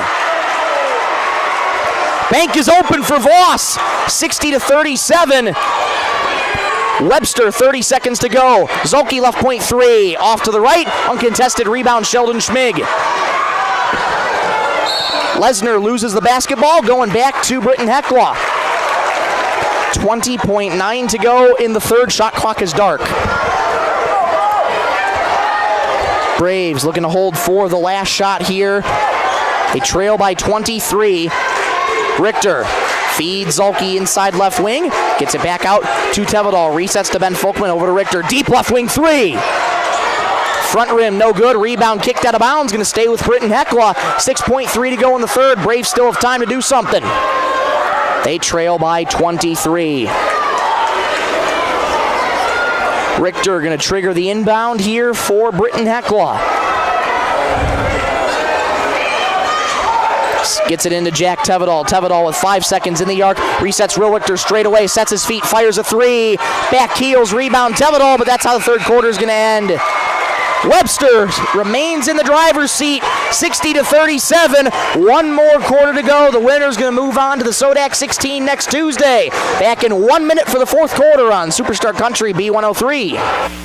Bank is open for Voss, 60-37. Webster, 30 seconds to go. Zolke left point three, off to the right, uncontested rebound Sheldon Schmig. Lesnar loses the basketball, going back to Britton-Hecla. 20.9 to go in the third. Shot clock is dark. Braves looking to hold for the last shot here. They trail by 23. Richter feeds Zolke inside left wing. Gets it back out to Tevedal. Resets to Ben Folkman over to Richter. Deep left wing three. Front rim, no good. Rebound kicked out of bounds. Going to stay with Britton-Hecla. 6.3 to go in the third. Braves still have time to do something. They trail by 23. Richter going to trigger the inbound here for Britton-Hecla. Gets it into Jack Tevedal. Tevedal with 5 seconds in the arc. Resets Will Richter straight away. Sets his feet. Fires a three. Back heels. Rebound Tevedal. But that's how the third quarter is going to end. Webster remains in the driver's seat. 60-37. One more quarter to go. The winner's going to move on to the Sodak 16 next Tuesday. Back in 1 minute for the fourth quarter on Superstar Country B103.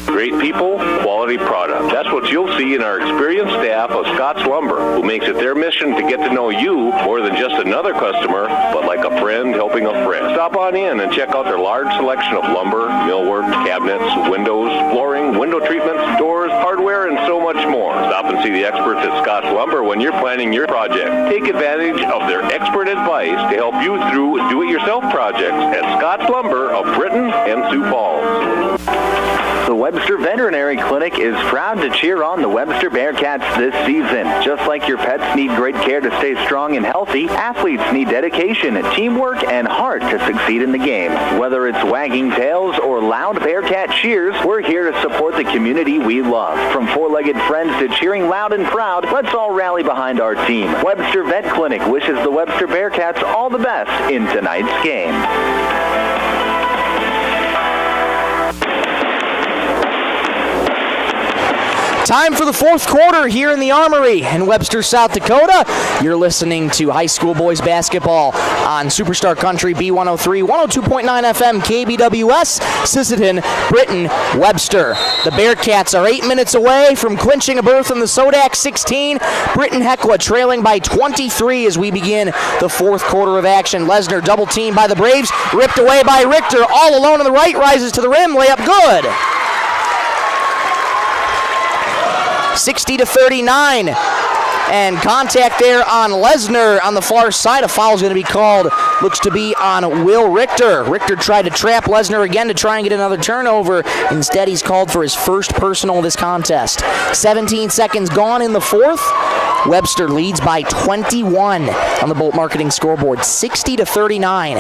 Great people, quality product. That's what you'll see in our experienced staff of Scott's Lumber, who makes it their mission to get to know you more than just another customer, but like a friend helping a friend. Stop on in and check out their large selection of lumber, millwork, cabinets, windows, flooring, window treatments, doors, hardware, and so much more. Stop and see the experts at Scott's Lumber when you're planning your project. Take advantage of their expert advice to help you through do-it-yourself projects at Scott's Lumber of Britton and Sioux Falls. The Webster Veterinary Clinic is proud to cheer on the Webster Bearcats this season. Just like your pets need great care to stay strong and healthy, athletes need dedication, teamwork, and heart to succeed in the game. Whether it's wagging tails or loud Bearcat cheers, we're here to support the community we love. From four-legged friends to cheering loud and proud, let's all rally behind our team. Webster Vet Clinic wishes the Webster Bearcats all the best in tonight's game. Time for the fourth quarter here in the Armory in Webster, South Dakota. You're listening to high school boys basketball on Superstar Country B103, 102.9 FM, KBWS, Sisseton, Britton, Webster. The Bearcats are 8 minutes away from clinching a berth in the Sodak 16. Britton-Hecla trailing by 23 as we begin the fourth quarter of action. Lesnar double teamed by the Braves, ripped away by Richter, all alone on the right, rises to the rim, layup good. 60-39, and contact there on Lesnar on the far side. A foul is going to be called. Looks to be on Will Richter. Richter tried to trap Lesnar again to try and get another turnover. Instead, he's called for his first personal of this contest. 17 seconds gone in the fourth. Webster leads by 21 on the Bolt Marketing scoreboard, 60-39.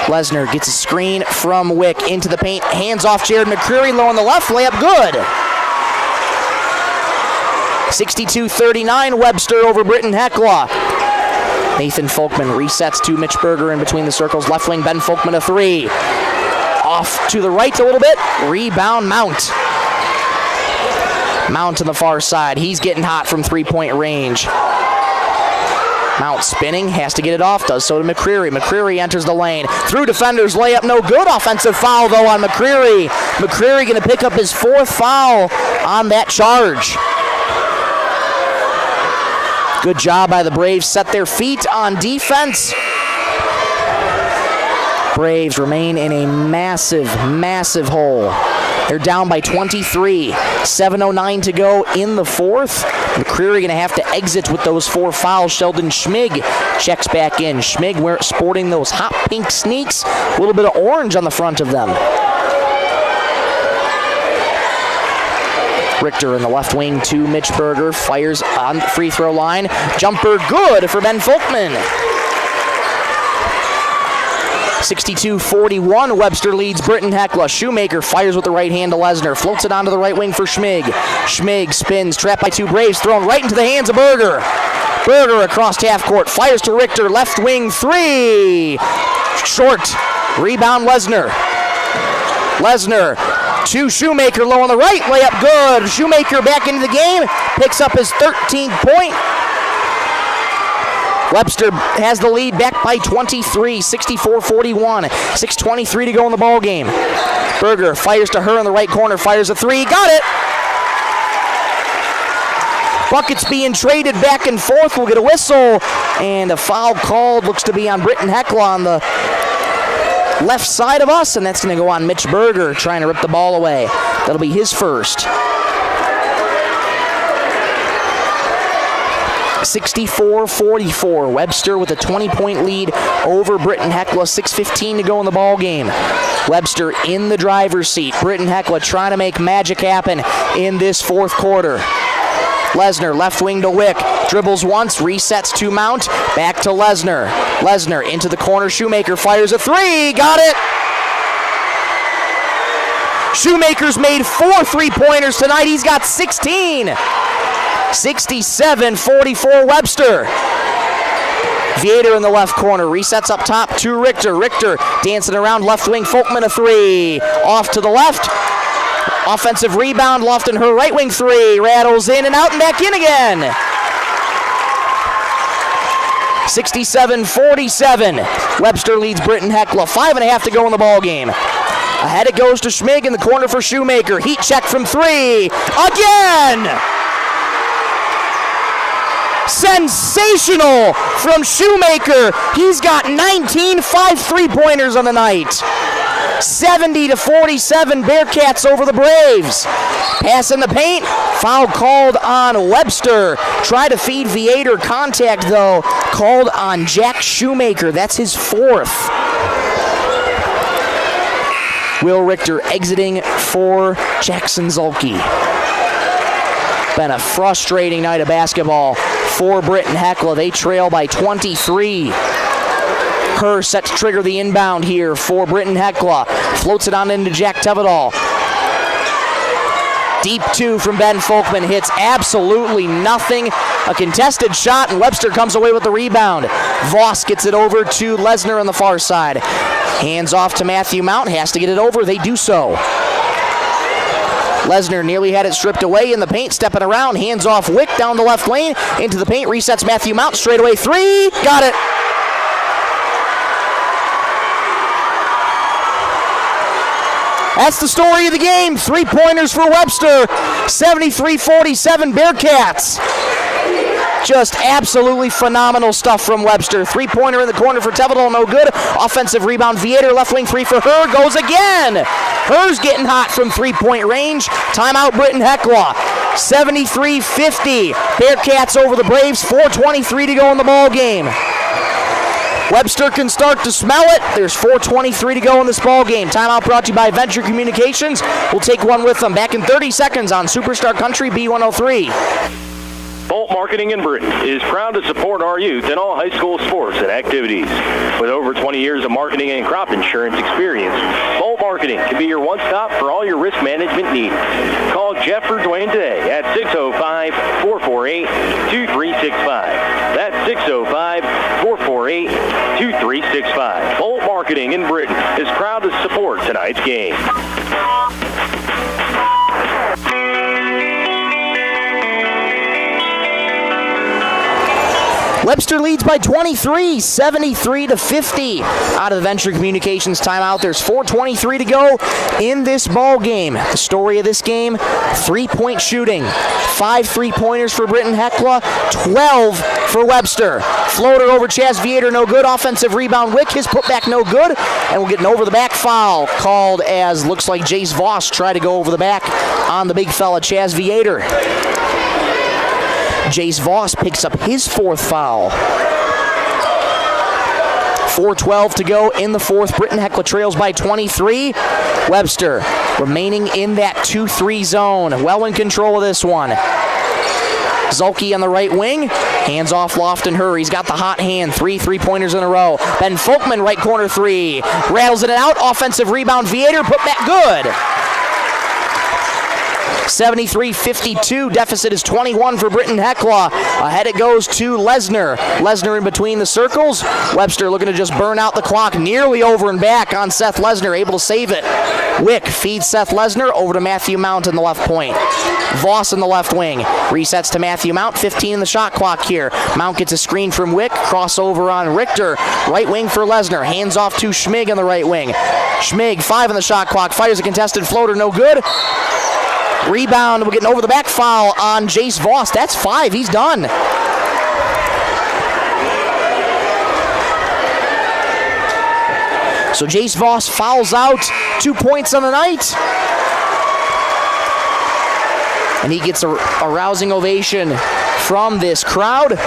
Lesnar gets a screen from Wick into the paint. Hands off Jared McCreary, low on the left, layup good. 62-39, Webster over Britton-Hecla. Nathan Folkman resets to Mitch Berger in between the circles. Left wing, Ben Folkman a three. Off to the right a little bit. Rebound, Mount. Mount on the far side. He's getting hot from three-point range. Mount spinning, has to get it off, does so to McCreary. McCreary enters the lane. Through defenders, layup no good. Offensive foul, though, on McCreary. McCreary going to pick up his fourth foul on that charge. Good job by the Braves. Set their feet on defense. Braves remain in a massive, massive hole. They're down by 23. 7:09 to go in the fourth. McCreary going to have to exit with those four fouls. Sheldon Schmig checks back in. Schmig sporting those hot pink sneaks. A little bit of orange on the front of them. Richter in the left wing to Mitch Berger. Fires on the free throw line. Jumper good for Ben Folkman. 62-41, Webster leads Britton-Hecla. Shoemaker fires with the right hand to Lesnar. Floats it onto the right wing for Schmig. Schmig spins, trapped by two Braves, thrown right into the hands of Berger. Berger across half court, fires to Richter, left wing three. Short, rebound Lesnar. Lesnar to Shoemaker, low on the right, layup good. Shoemaker back into the game, picks up his 13th point. Webster has the lead back by 23, 64-41. 6:23 to go in the ball game. Berger fires to her in the right corner, fires a three, got it. Buckets being traded back and forth. We'll get a whistle, and a foul called. Looks to be on Britton-Hecla on the left side of us, and that's going to go on Mitch Berger trying to rip the ball away. That'll be his first. 64-44. Webster with a 20-point lead over Britton-Hecla. 6:15 to go in the ball game. Webster in the driver's seat. Britton-Hecla trying to make magic happen in this fourth quarter. Lesnar, left wing to Wick. Dribbles once, resets to Mount. Back to Lesnar. Lesnar into the corner. Shoemaker fires a three. Got it! Shoemaker's made 4 3-pointers tonight. He's got 16. 67-44 Webster. Viator in the left corner. Resets up top to Richter. Richter dancing around left wing. Folkman a three. Off to the left. Offensive rebound. Lofton her right wing three. Rattles in and out and back in again. 67-47. Webster leads Britton-Hecla. 5.5 to go in the ball game. Ahead it goes to Schmig in the corner for Shoemaker. Heat check from three. Again! Sensational from Shoemaker. He's got 19 5 3-pointers on the night. 70-47 Bearcats over the Braves. Pass in the paint. Foul called on Webster. Try to feed Viator. Contact, though, called on Jack Shoemaker. That's his 4th. Will Richter exiting for Jackson Zulke. Been a frustrating night of basketball for Britton-Hecla. They trail by 23. Herr set to trigger the inbound here for Britton-Hecla. Floats it on into Jack Tevedal. Deep two from Ben Folkman hits absolutely nothing. A contested shot, and Webster comes away with the rebound. Voss gets it over to Lesnar on the far side. Hands off to Matthew Mount. Has to get it over. They do so. Lesnar nearly had it stripped away in the paint, stepping around. Hands off Wick down the left lane. Into the paint, resets Matthew Mount. Straight away three. Got it. That's the story of the game. 3-pointers for Webster. 73-47 Bearcats. Just absolutely phenomenal stuff from Webster. 3-pointer in the corner for Tevedal, no good. Offensive rebound, Viator, left wing three for Herr, goes again. Herr's getting hot from 3-point range. Timeout Britton-Hecla. 73-50. Bearcats over the Braves. 4:23 to go in the ball game. Webster can start to smell it. There's 4:23 to go in this ball game. Timeout brought to you by Venture Communications. We'll take one with them. Back in 30 seconds on Superstar Country B103. Bolt Marketing in Britton is proud to support our youth in all high school sports and activities. With over 20 years of marketing and crop insurance experience, Bolt Marketing can be your one-stop for all your risk management needs. Call Jeff or Dwayne today at 605-448-2365. That's 605-448-2365. Bolt Marketing in Britton is proud to support tonight's game. Webster leads by 23, 73-50. Out of the Venture Communications timeout, there's 4:23 to go in this ball game. The story of this game, 3-point shooting. 5 3-pointers for Britton-Hecla, 12 for Webster. Floater over Chaz Viator, no good. Offensive rebound, Wick, his putback, no good. And we'll get an over-the-back foul called as looks like Jace Voss tried to go over the back on the big fella, Chaz Viator. Jace Voss picks up his 4th foul. 4:12 to go in the fourth. Britton-Hecla trails by 23. Webster remaining in that 2-3 zone. Well in control of this one. Zulke on the right wing. Hands off Lofton Herr. He's got the hot hand. 3 3-pointers in a row. Ben Folkman, right corner three. Rattles it out. Offensive rebound. Viator put back good. 73-52. Deficit is 21 for Britton-Hecla. Ahead it goes to Lesnar. Lesnar in between the circles. Webster looking to just burn out the clock. Nearly over and back on Seth Lesnar. Able to save it. Wick feeds Seth Lesnar over to Matthew Mount in the left point. Voss in the left wing. Resets to Matthew Mount. 15 in the shot clock here. Mount gets a screen from Wick. Crossover on Richter. Right wing for Lesnar. Hands off to Schmig on the right wing. Schmig, 5 in the shot clock. Fires a contested floater. No good. Rebound, we're getting over the back foul on Jace Voss. That's 5, he's done. So Jace Voss fouls out, 2 points on the night. And he gets a rousing ovation from this crowd.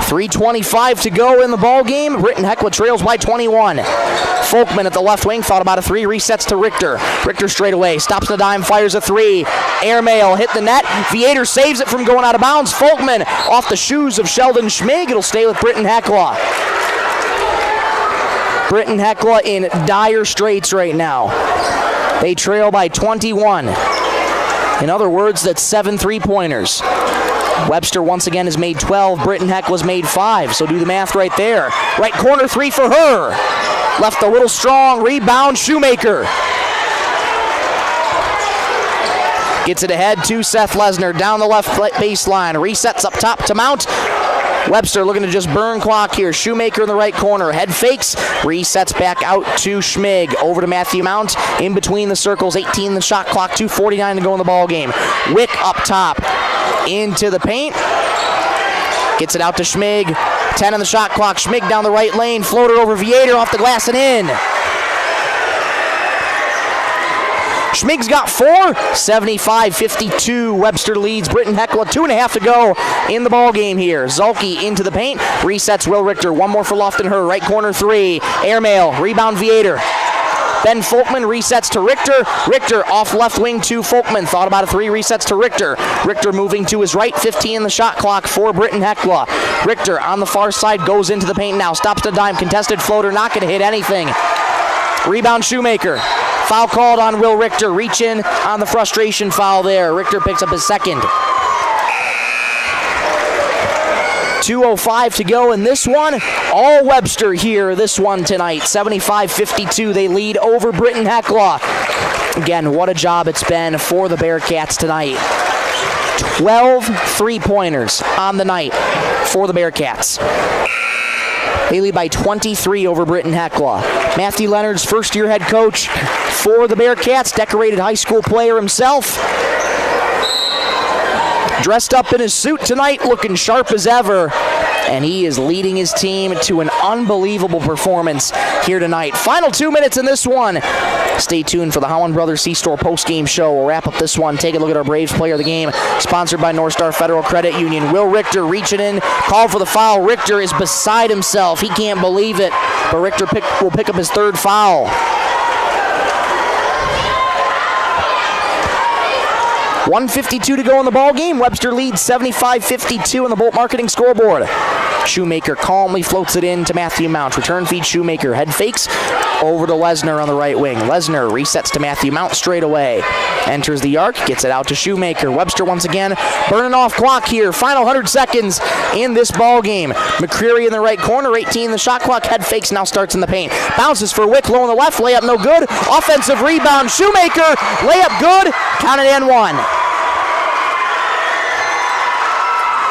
3:25 to go in the ball game. Britton-Hecla trails by 21. Folkman at the left wing thought about a three, resets to Richter. Richter straight away, stops the dime, fires a three. Airmail hit the net. Viator saves it from going out of bounds. Folkman off the shoes of Sheldon Schmig. It'll stay with Britton-Hecla. Britton-Hecla in dire straits right now. They trail by 21. In other words, that's 7 3-pointers. Webster once again has made 12. Britton-Hecla's made 5. So do the math right there. Right corner three for her. Left a little strong. Rebound, Shoemaker. Gets it ahead to Seth Lesnar. Down the left baseline. Resets up top to Mount. Webster looking to just burn clock here. Shoemaker in the right corner. Head fakes. Resets back out to Schmig. Over to Matthew Mount. In between the circles. 18 the shot clock. 2:49 to go in the ball game. Wick up top. Into the paint. Gets it out to Schmig. 10 on the shot clock. Schmig down the right lane. Floater over Viator off the glass and in. Schmig's got 4. 75-52. Webster leads Britton-Hecla. 2.5 to go in the ball game here. Zulke into the paint. Resets Will Richter. One more for Lofton-Her. Right corner three. Airmail. Rebound Viator. Ben Folkman resets to Richter. Richter off left wing to Folkman. Thought about a three, resets to Richter. Richter moving to his right, 15 in the shot clock for Britton-Hecla. Richter on the far side goes into the paint now. Stops the dime, contested floater, not going to hit anything. Rebound Shoemaker. Foul called on Will Richter. Reach in on the frustration foul there. Richter picks up his second. 2:05 to go in this one. All Webster here this one tonight. 75-52. They lead over Britton-Hecla. Again, what a job it's been for the Bearcats tonight. 12 3-pointers on the night for the Bearcats. They lead by 23 over Britton-Hecla. Matthew Leonard's first-year head coach for the Bearcats, decorated high school player himself. Dressed up in his suit tonight, looking sharp as ever. And he is leading his team to an unbelievable performance here tonight. Final 2 minutes in this one. Stay tuned for the Holland Brothers C-Store post-game show. We'll wrap up this one. Take a look at our Braves player of the game, sponsored by North Star Federal Credit Union. Will Richter reaching in, called for the foul. Richter is beside himself. He can't believe it, but Richter will pick up his third foul. 1:52 to go in the ball game. Webster leads 75-52 on the Bolt Marketing scoreboard. Shoemaker calmly floats it in to Matthew Mount. Return feed Shoemaker. Head fakes over to Lesnar on the right wing. Lesnar resets to Matthew Mount straight away. Enters the arc, gets it out to Shoemaker. Webster once again burning off clock here. Final 100 seconds in this ball game. McCreary in the right corner, 18 the shot clock. Head fakes, now starts in the paint. Bounces for Wick, low on the left. Layup no good. Offensive rebound. Shoemaker. Layup good. Counted and one.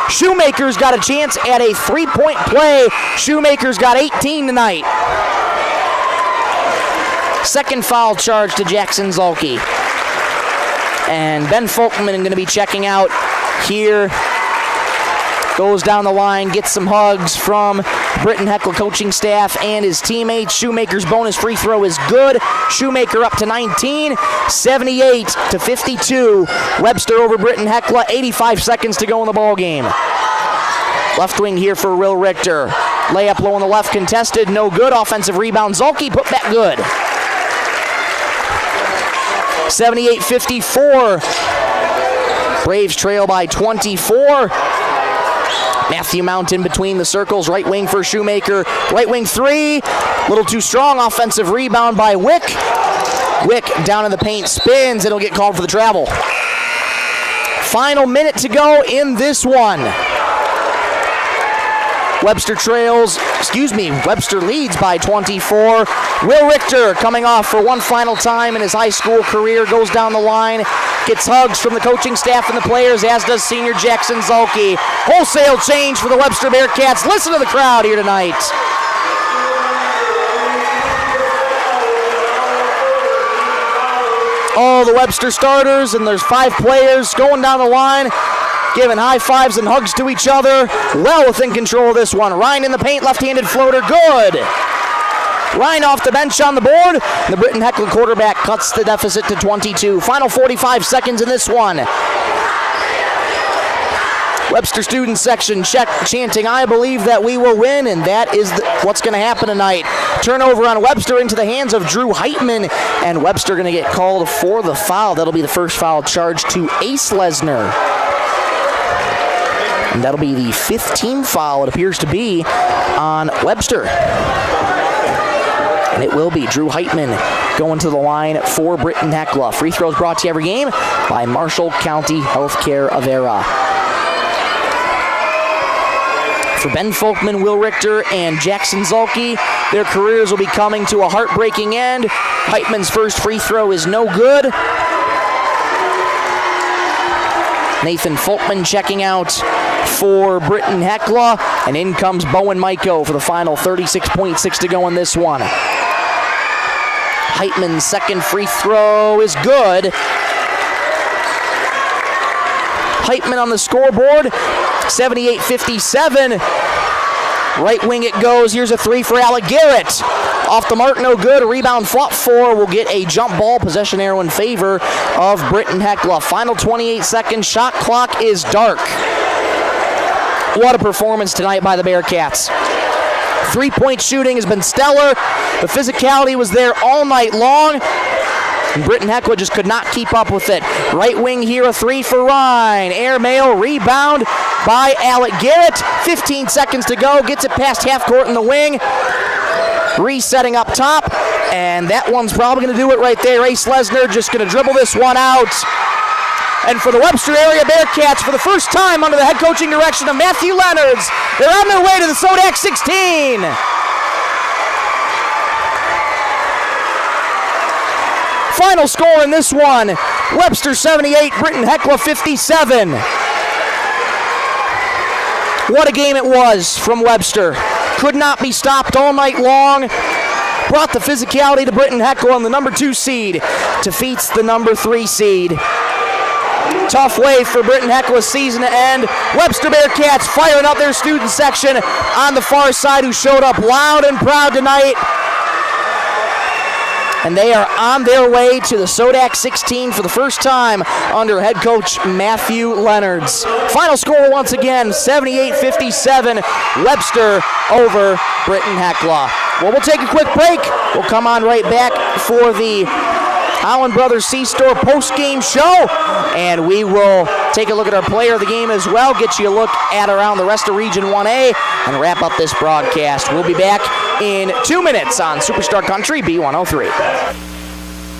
Shoemaker's got a chance at a three-point play. Shoemaker's got 18 tonight. Second foul charge to Jackson Zulke. And Ben Folkman going to be checking out here. Goes down the line, gets some hugs from Britton-Hecla coaching staff and his teammates. Shoemaker's bonus free throw is good. Shoemaker up to 19, 78-52. Webster over Britton-Hecla, 85 seconds to go in the ball game. Left wing here for Will Richter. Layup low on the left, contested, no good. Offensive rebound, Zulke put back good. 78-54. Braves trail by 24. Matthew Mount in between the circles, right wing for Shoemaker. Right wing three, little too strong. Offensive rebound by Wick. Wick down in the paint, spins, it'll get called for the travel. Final minute to go in this one. Webster leads by 24. Will Richter coming off for one final time in his high school career, goes down the line, gets hugs from the coaching staff and the players, as does senior Jackson Zulke. Wholesale change for the Webster Bearcats. Listen to the crowd here tonight. All the Webster starters, and there's 5 players going down the line, giving high fives and hugs to each other. Well within control of this one. Ryan in the paint, left-handed floater, good. Ryan off the bench on the board. The Britton-Hecla quarterback cuts the deficit to 22. Final 45 seconds in this one. Webster student section chanting, "I believe that we will win," and that is what's going to happen tonight. Turnover on Webster into the hands of Drew Heitman, and Webster going to get called for the foul. That'll be the first foul charged to Ace Lesnar. And that'll be the 5th team foul, it appears to be, on Webster. And it will be Drew Heitman going to the line for Britton-Hecla. Free throws brought to you every game by Marshall County Healthcare Avera. For Ben Folkman, Will Richter, and Jackson Zulke, their careers will be coming to a heartbreaking end. Heitman's first free throw is no good. Nathan Folkman checking out for Britton-Hecla, and in comes Bowen Maiko for the final 36.6 to go in this one. Heitman's second free throw is good. Heitman on the scoreboard, 78-57. Right wing it goes. Here's a three for Alec Garrett. Off the mark, no good. A rebound fought for. Will get a jump ball. Possession arrow in favor of Britton-Hecla. Final 28 seconds. Shot clock is dark. What a performance tonight by the Bearcats. 3-point shooting has been stellar. The physicality was there all night long. And Britton-Hecla just could not keep up with it. Right wing here, a three for Ryan. Airmail, rebound by Alec Garrett. 15 seconds to go. Gets it past half court in the wing. Resetting up top. And that one's probably going to do it right there. Ace Lesnar just going to dribble this one out. And for the Webster area Bearcats, for the first time under the head coaching direction of Matthew Leonards, they're on their way to the Sodak 16. Final score in this one, Webster 78, Britton-Hecla 57. What a game it was from Webster. Could not be stopped all night long. Brought the physicality to Britton-Hecla, and the number 2 seed defeats the number 3 seed. Tough way for Britton-Hecla's season to end. Webster Bearcats firing up their student section on the far side, who showed up loud and proud tonight. And they are on their way to the Sodak 16 for the first time under head coach Matthew Leonards. Final score once again, 78-57, Webster over Britton-Hecla. Well, we'll take a quick break. We'll come on right back for the Holland Brothers C-Store post-game show, and we will take a look at our player of the game as well, get you a look at around the rest of Region 1A, and wrap up this broadcast. We'll be back in 2 minutes on Superstar Country B103.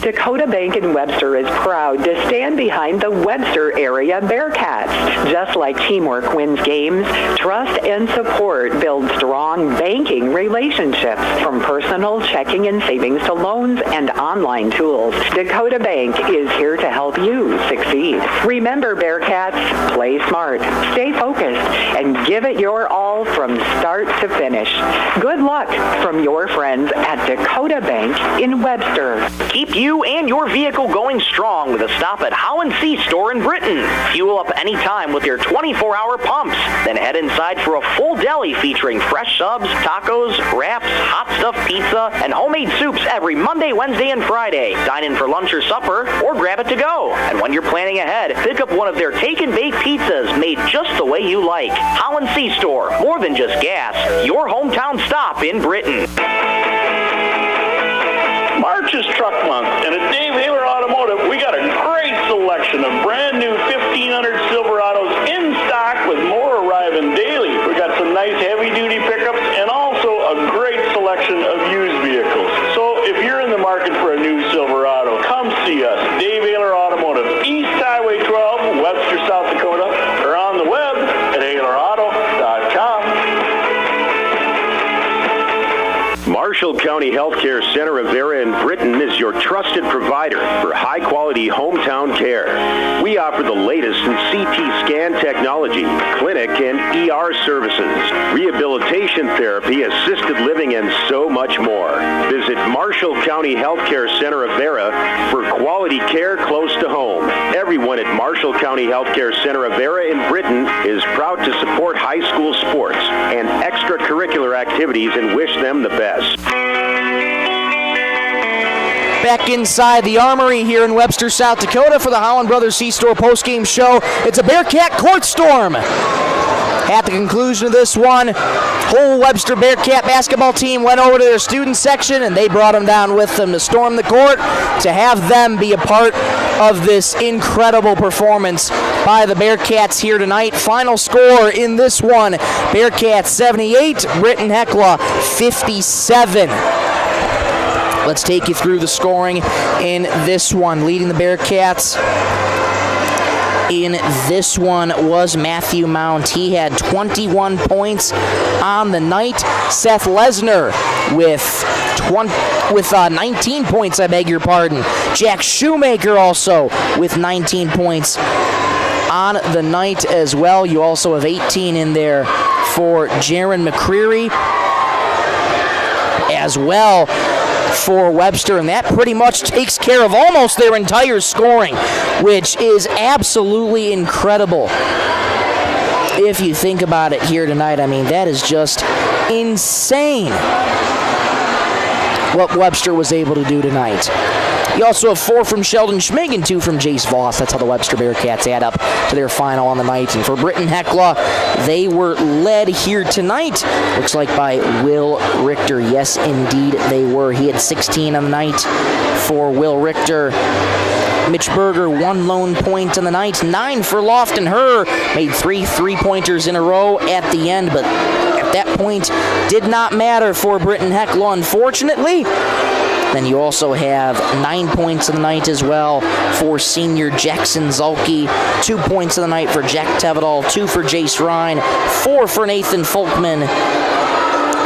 Dakota Bank in Webster is proud to stand behind the Webster area Bearcats. Just like teamwork wins games, trust and support build strong banking relationships. From personal checking and savings to loans and online tools, Dakota Bank is here to help you succeed. Remember, Bearcats, play smart, stay focused, and give it your all from start to finish. Good luck from your friends at Dakota Bank in Webster. Keep you and your vehicle going strong with a stop at How & See Store in Britton. Fuel up anytime with their 24-hour pumps. Then head inside for a full deli featuring fresh subs, tacos, wraps, hot stuffed pizza, and homemade soups every Monday, Wednesday, and Friday. Dine in for lunch or supper, or grab it to go. And when you're planning ahead, pick up one of their take-and-bake pizzas made just the way you like. How & See Store, more than just gas. Your hometown stop in Britton. March is Truck Month, and at Dave Haler Automotive, we got a great selection of brand new 1500 Silverados in stock with more arriving daily. We got some nice heavy-duty pickups and also a great selection of used vehicles. So if you're in the market for a new Silverado, come see us. Dave Haler Automotive, East Highway 12, Webster, South Dakota, or on the web at HalerAuto.com. Marshall County Healthcare Center of Vera in Britton is your trusted provider for high-quality hometown care. We offer the latest in CT scan technology, clinic and ER services, rehabilitation therapy, assisted living, and so much more. Visit Marshall County Healthcare Center of Vera for quality care close to home. Everyone at Marshall County Healthcare Center of Vera in Britton is proud to support high school sports and extracurricular activities and wish them the best. back inside the Armory here in Webster, South Dakota for the Holland Brothers C-Store postgame show. It's a Bearcat court storm. At the conclusion of this one, whole Webster Bearcat basketball team went over to their student section and they brought them down with them to storm the court, to have them be a part of this incredible performance by the Bearcats here tonight. Final score in this one, Bearcats 78, Britton-Hecla 57. Let's take you through the scoring in this one. Leading the Bearcats in this one was Matthew Mount. He had 21 points on the night. Seth Lesner with 19 points, I beg your pardon. Jack Shoemaker also with 19 points on the night as well. You also have 18 in there for Jaron McCreary as well for Webster, and that pretty much takes care of almost their entire scoring, which is absolutely incredible. If you think about it here tonight, I mean, that is just insane what Webster was able to do tonight. You also have 4 from Sheldon Schmig and 2 from Jace Voss. That's how the Webster Bearcats add up to their final on the night. And for Britton-Hecla, they were led here tonight, looks like by Will Richter. Yes, indeed, they were. He had 16 on the night for Will Richter. Mitch Berger, 1 lone point on the night. 9 for Lofton Herr. Made 3 3-pointers in a row at the end, but at that point, did not matter for Britton-Hecla, unfortunately. Then you also have 9 points of the night as well for senior Jackson Zalke. 2 points of the night for Jack Tevedal. 2 for Jace Ryan. 4 for Nathan Folkman.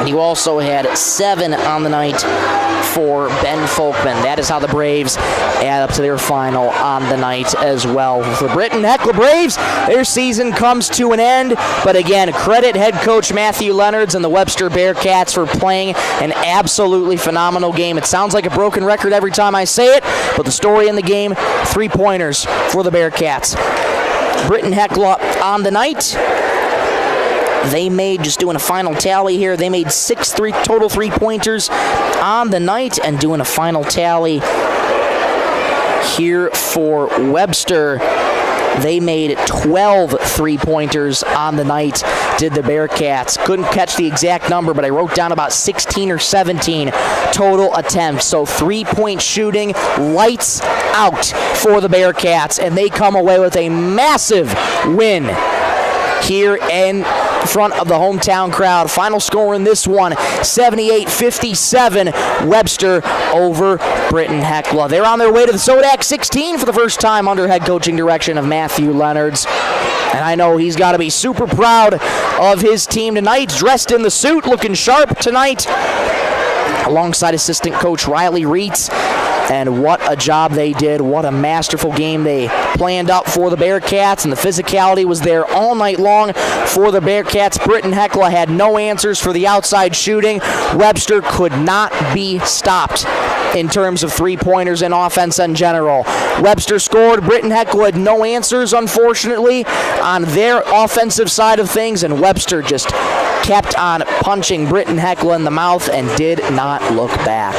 And you also had 7 on the night for Ben Folkman. That is how the Braves add up to their final on the night as well. For Britton-Hecla Braves, their season comes to an end. But again, credit head coach Matthew Leonards and the Webster Bearcats for playing an absolutely phenomenal game. It sounds like a broken record every time I say it, but the story in the game, 3-pointers for the Bearcats. Britton-Hecla on the night, they made, just doing a final tally here, they made 6 total 3-pointers on the night, and doing a final tally here for Webster, they made 12 3-pointers on the night, did the Bearcats. Couldn't catch the exact number, but I wrote down about 16 or 17 total attempts. So 3-point shooting, lights out for the Bearcats, and they come away with a massive win here in front of the hometown crowd. Final score in this one, 78-57, Webster over Britton-Hecla. They're on their way to the Sodak 16 for the first time under head coaching direction of Matthew Leonards. And I know he's got to be super proud of his team tonight. Dressed in the suit, looking sharp tonight, alongside assistant coach Riley Reitz. And what a job they did. What a masterful game they planned up for the Bearcats. And the physicality was there all night long for the Bearcats. Britton-Hecla had no answers for the outside shooting. Webster could not be stopped in terms of 3-pointers and offense in general. Webster scored. Britton-Hecla had no answers, unfortunately, on their offensive side of things. And Webster just kept on punching Britton-Hecla in the mouth and did not look back.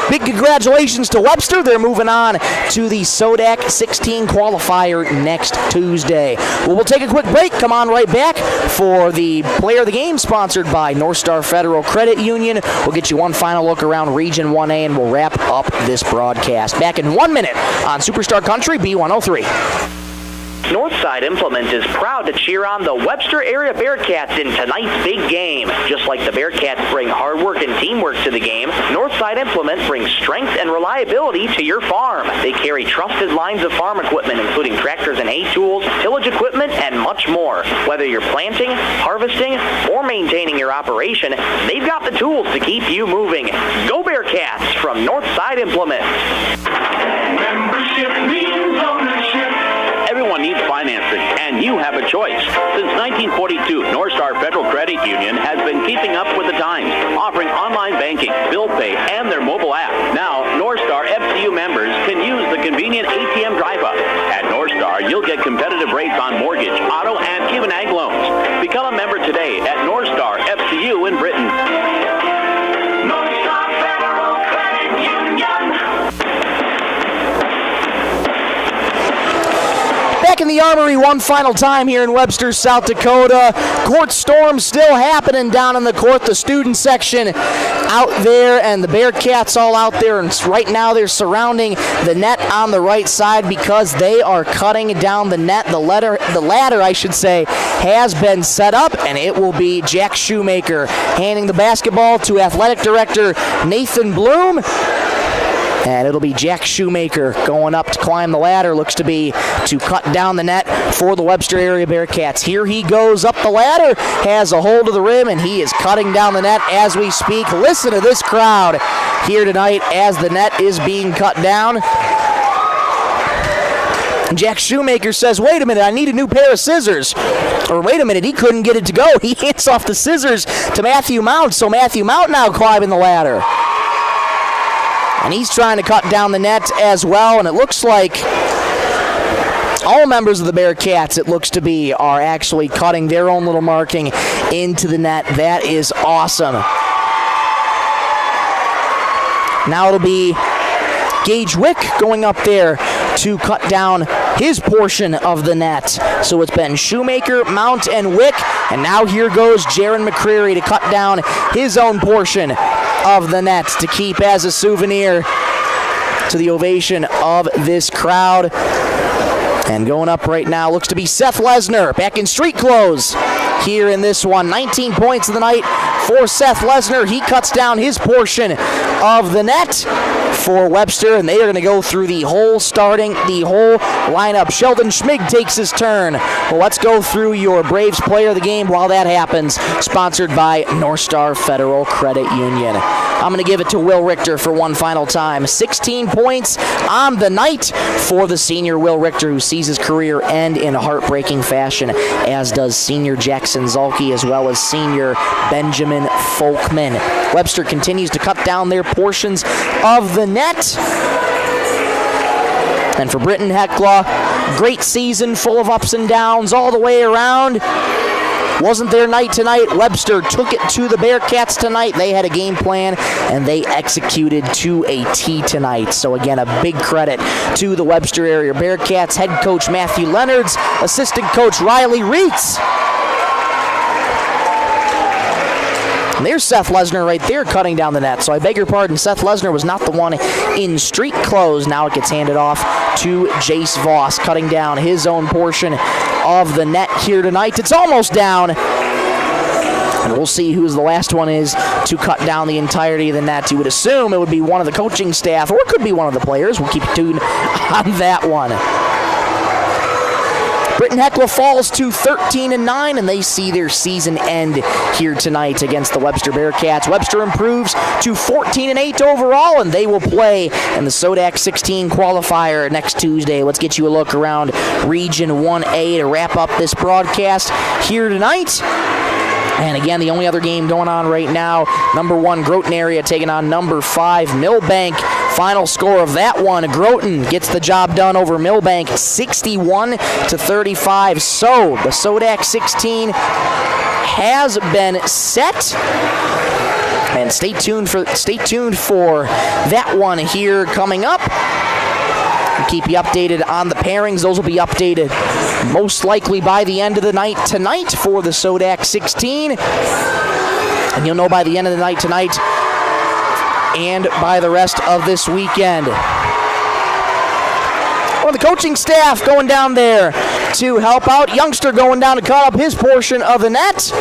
Big congratulations to Webster. They're moving on to the Sodak 16 qualifier next Tuesday. Well, we'll take a quick break. Come on right back for the Player of the Game, sponsored by North Star Federal Credit Union. We'll get you one final look around Region 1A, and we'll wrap up this broadcast. Back in 1 minute on Superstar Country B103. Northside Implement is proud to cheer on the Webster area Bearcats in tonight's big game. Just like the Bearcats bring hard work and teamwork to the game, Northside Implement brings strength and reliability to your farm. They carry trusted lines of farm equipment, including tractors and hay tools, tillage equipment, and much more. Whether you're planting, harvesting, or maintaining your operation, they've got the tools to keep you moving. Go Bearcats from Northside Implement. Membership means ownership. Everyone needs financing, and you have a choice. Since 1942, North Star Federal Credit Union has been keeping up with the times, offering online banking, bill pay, and their mobile app. Now, North Star FCU members can use the convenient ATM drive-up. At North Star, you'll get competitive rates on mortgage, auto, and even ag loans. Become a member today at North Star FCU in Britton. North Star Federal Credit Union. the Armory one final time here in Webster, South Dakota. Court storm still happening down in the court. The student section out there and the Bearcats all out there. And right now they're surrounding the net on the right side because they are cutting down the net. The ladder, has been set up, and it will be Jack Shoemaker handing the basketball to Athletic Director Nathan Bloom. And it'll be Jack Shoemaker going up to climb the ladder. Looks to be to cut down the net for the Webster area Bearcats. Here he goes up the ladder, has a hold of the rim, and he is cutting down the net as we speak. Listen to this crowd here tonight as the net is being cut down. Jack Shoemaker says, wait a minute, I need a new pair of scissors. Or wait a minute, he couldn't get it to go. He hands off the scissors to Matthew Mount, so Matthew Mount now climbing the ladder. And he's trying to cut down the net as well, and it looks like all members of the Bearcats, it looks to be, are actually cutting their own little marking into the net. That is awesome. Now it'll be Gage Wick going up there to cut down his portion of the net. So it's been Shoemaker, Mount, and Wick, and now here goes Jaron McCreary to cut down his own portion of the net to keep as a souvenir to the ovation of this crowd. And going up right now looks to be Seth Lesnar back in street clothes here in this one. 19 points of the night for Seth Lesnar. He cuts down his portion of the net for Webster, and they are going to go through the whole lineup. Sheldon Schmig takes his turn. Well, let's go through your Braves player of the game while that happens. Sponsored by North Star Federal Credit Union. I'm going to give it to Will Richter for one final time. 16 points on the night for the senior Will Richter, who sees his career end in a heartbreaking fashion, as does senior Jackson Zalke as well as senior Benjamin Folkman. Webster continues to cut down their portions of the net. And for Britton-Hecla, great season full of ups and downs all the way around. Wasn't their night tonight. Webster took it to the Bearcats tonight. They had a game plan, and they executed to a T tonight. So again, a big credit to the Webster area Bearcats head coach Matthew Leonards, assistant coach Riley Reitz. And there's Seth Lesnar right there cutting down the net. So I beg your pardon, Seth Lesnar was not the one in street clothes. Now it gets handed off to Jace Voss, cutting down his own portion of the net here tonight. It's almost down. And we'll see who's the last one is to cut down the entirety of the net. You would assume it would be one of the coaching staff, or it could be one of the players. We'll keep tuned on that one. Britton-Hecla falls to 13-9, and they see their season end here tonight against the Webster Bearcats. Webster improves to 14-8 overall, and they will play in the SODAC 16 qualifier next Tuesday. Let's get you a look around Region 1A to wrap up this broadcast here tonight. And again, the only other game going on right now, number 1 Groton area taking on number 5 Millbank. Final score of that one, Groton gets the job done over Millbank, 61-35. So the SODAC 16 has been set. And stay tuned for that one here coming up. We'll keep you updated on the pairings. Those will be updated most likely by the end of the night tonight for the SODAC 16. And you'll know by the end of the night tonight and by the rest of this weekend. Well, the coaching staff going down there to help out. Youngster going down to cut up his portion of the net.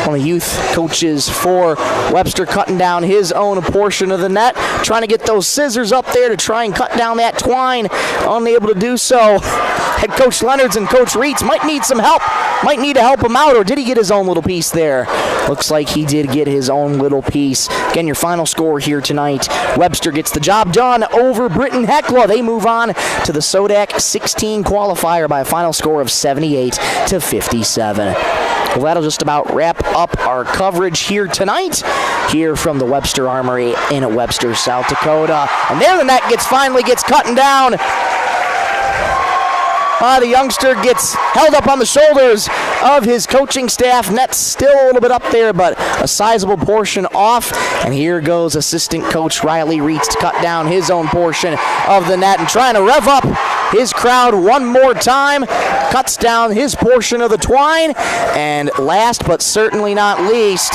One of the youth coaches for Webster cutting down his own portion of the net, trying to get those scissors up there to try and cut down that twine. Unable to do so. Head Coach Leonards and Coach Reitz might need some help. Might need to help him out, or did he get his own little piece there? Looks like he did get his own little piece. Again, your final score here tonight. Webster gets the job done over Britton-Hecla. They move on to the SODAC 16 qualifier by a final score of 78-57. Well, that'll just about wrap up our coverage here tonight, here from the Webster Armory in Webster, South Dakota. And there the net finally gets cutting down. The youngster gets held up on the shoulders of his coaching staff. Net's still a little bit up there, but a sizable portion off. And here goes assistant coach Riley Reitz to cut down his own portion of the net and trying to rev up his crowd one more time, cuts down his portion of the twine, and last but certainly not least,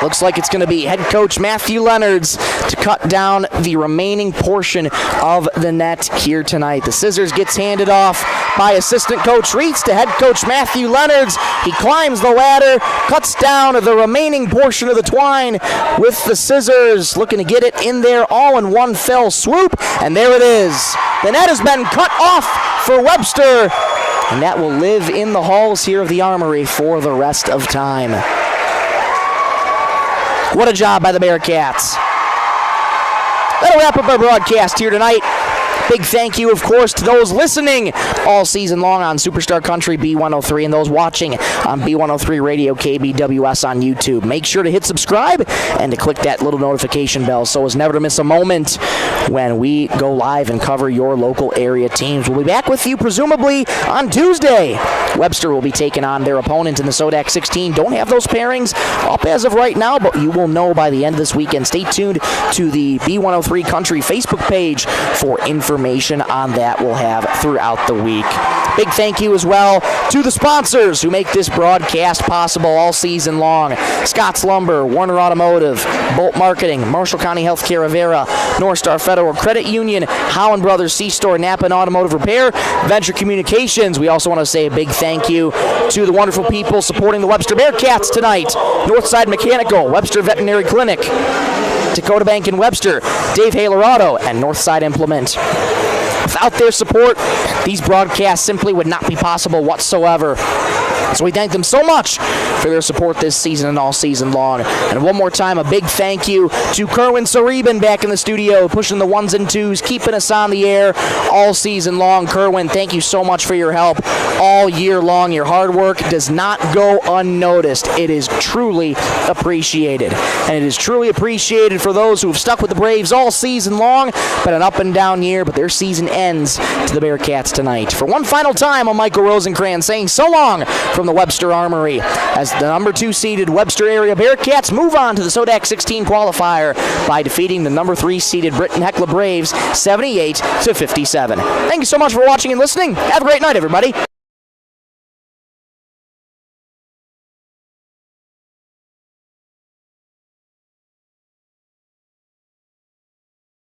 looks like it's going to be head coach Matthew Leonards to cut down the remaining portion of the net here tonight. The scissors gets handed off by assistant coach Reitz to head coach Matthew Leonards. He climbs the ladder, cuts down the remaining portion of the twine with the scissors, looking to get it in there all in one fell swoop, and there it is. The net has been cut off for Webster, and that will live in the halls here of the Armory for the rest of time. What a job by the Bearcats. That'll wrap up our broadcast here tonight. Big thank you, of course, to those listening all season long on Superstar Country B103 and those watching on B103 Radio KBWS on YouTube. Make sure to hit subscribe and to click that little notification bell so as never to miss a moment when we go live and cover your local area teams. We'll be back with you presumably on Tuesday. Webster will be taking on their opponent in the Sodak 16. Don't have those pairings up as of right now, but you will know by the end of this weekend. Stay tuned to the B103 Country Facebook page for information on that we'll have throughout the week. Big thank you as well to the sponsors who make this broadcast possible all season long. Scott's Lumber, Warner Automotive, Bolt Marketing, Marshall County Healthcare Rivera, North Star Federal Credit Union, Howland Brothers C-Store, Napa and Automotive Repair, Venture Communications. We also want to say a big thank you to the wonderful people supporting the Webster Bearcats tonight. Northside Mechanical, Webster Veterinary Clinic, Dakota Bank in Webster, Dave Haler Auto, and Northside Implement. Without their support, these broadcasts simply would not be possible whatsoever. So we thank them so much for their support this season and all season long. And one more time, a big thank you to Kerwin Sareben back in the studio, pushing the ones and twos, keeping us on the air all season long. Kerwin, thank you so much for your help all year long. Your hard work does not go unnoticed. It is truly appreciated. And it is truly appreciated for those who have stuck with the Braves all season long. Been an up and down year, but their season ends to the Bearcats tonight. For one final time, I'm Michael Rosencrantz saying so long from the Webster Armory as the number 2 seeded Webster area Bearcats move on to the Sodak 16 qualifier by defeating the number 3 seeded Britton-Hecla Braves 78-57. Thank you so much for watching and listening. Have a great night, everybody.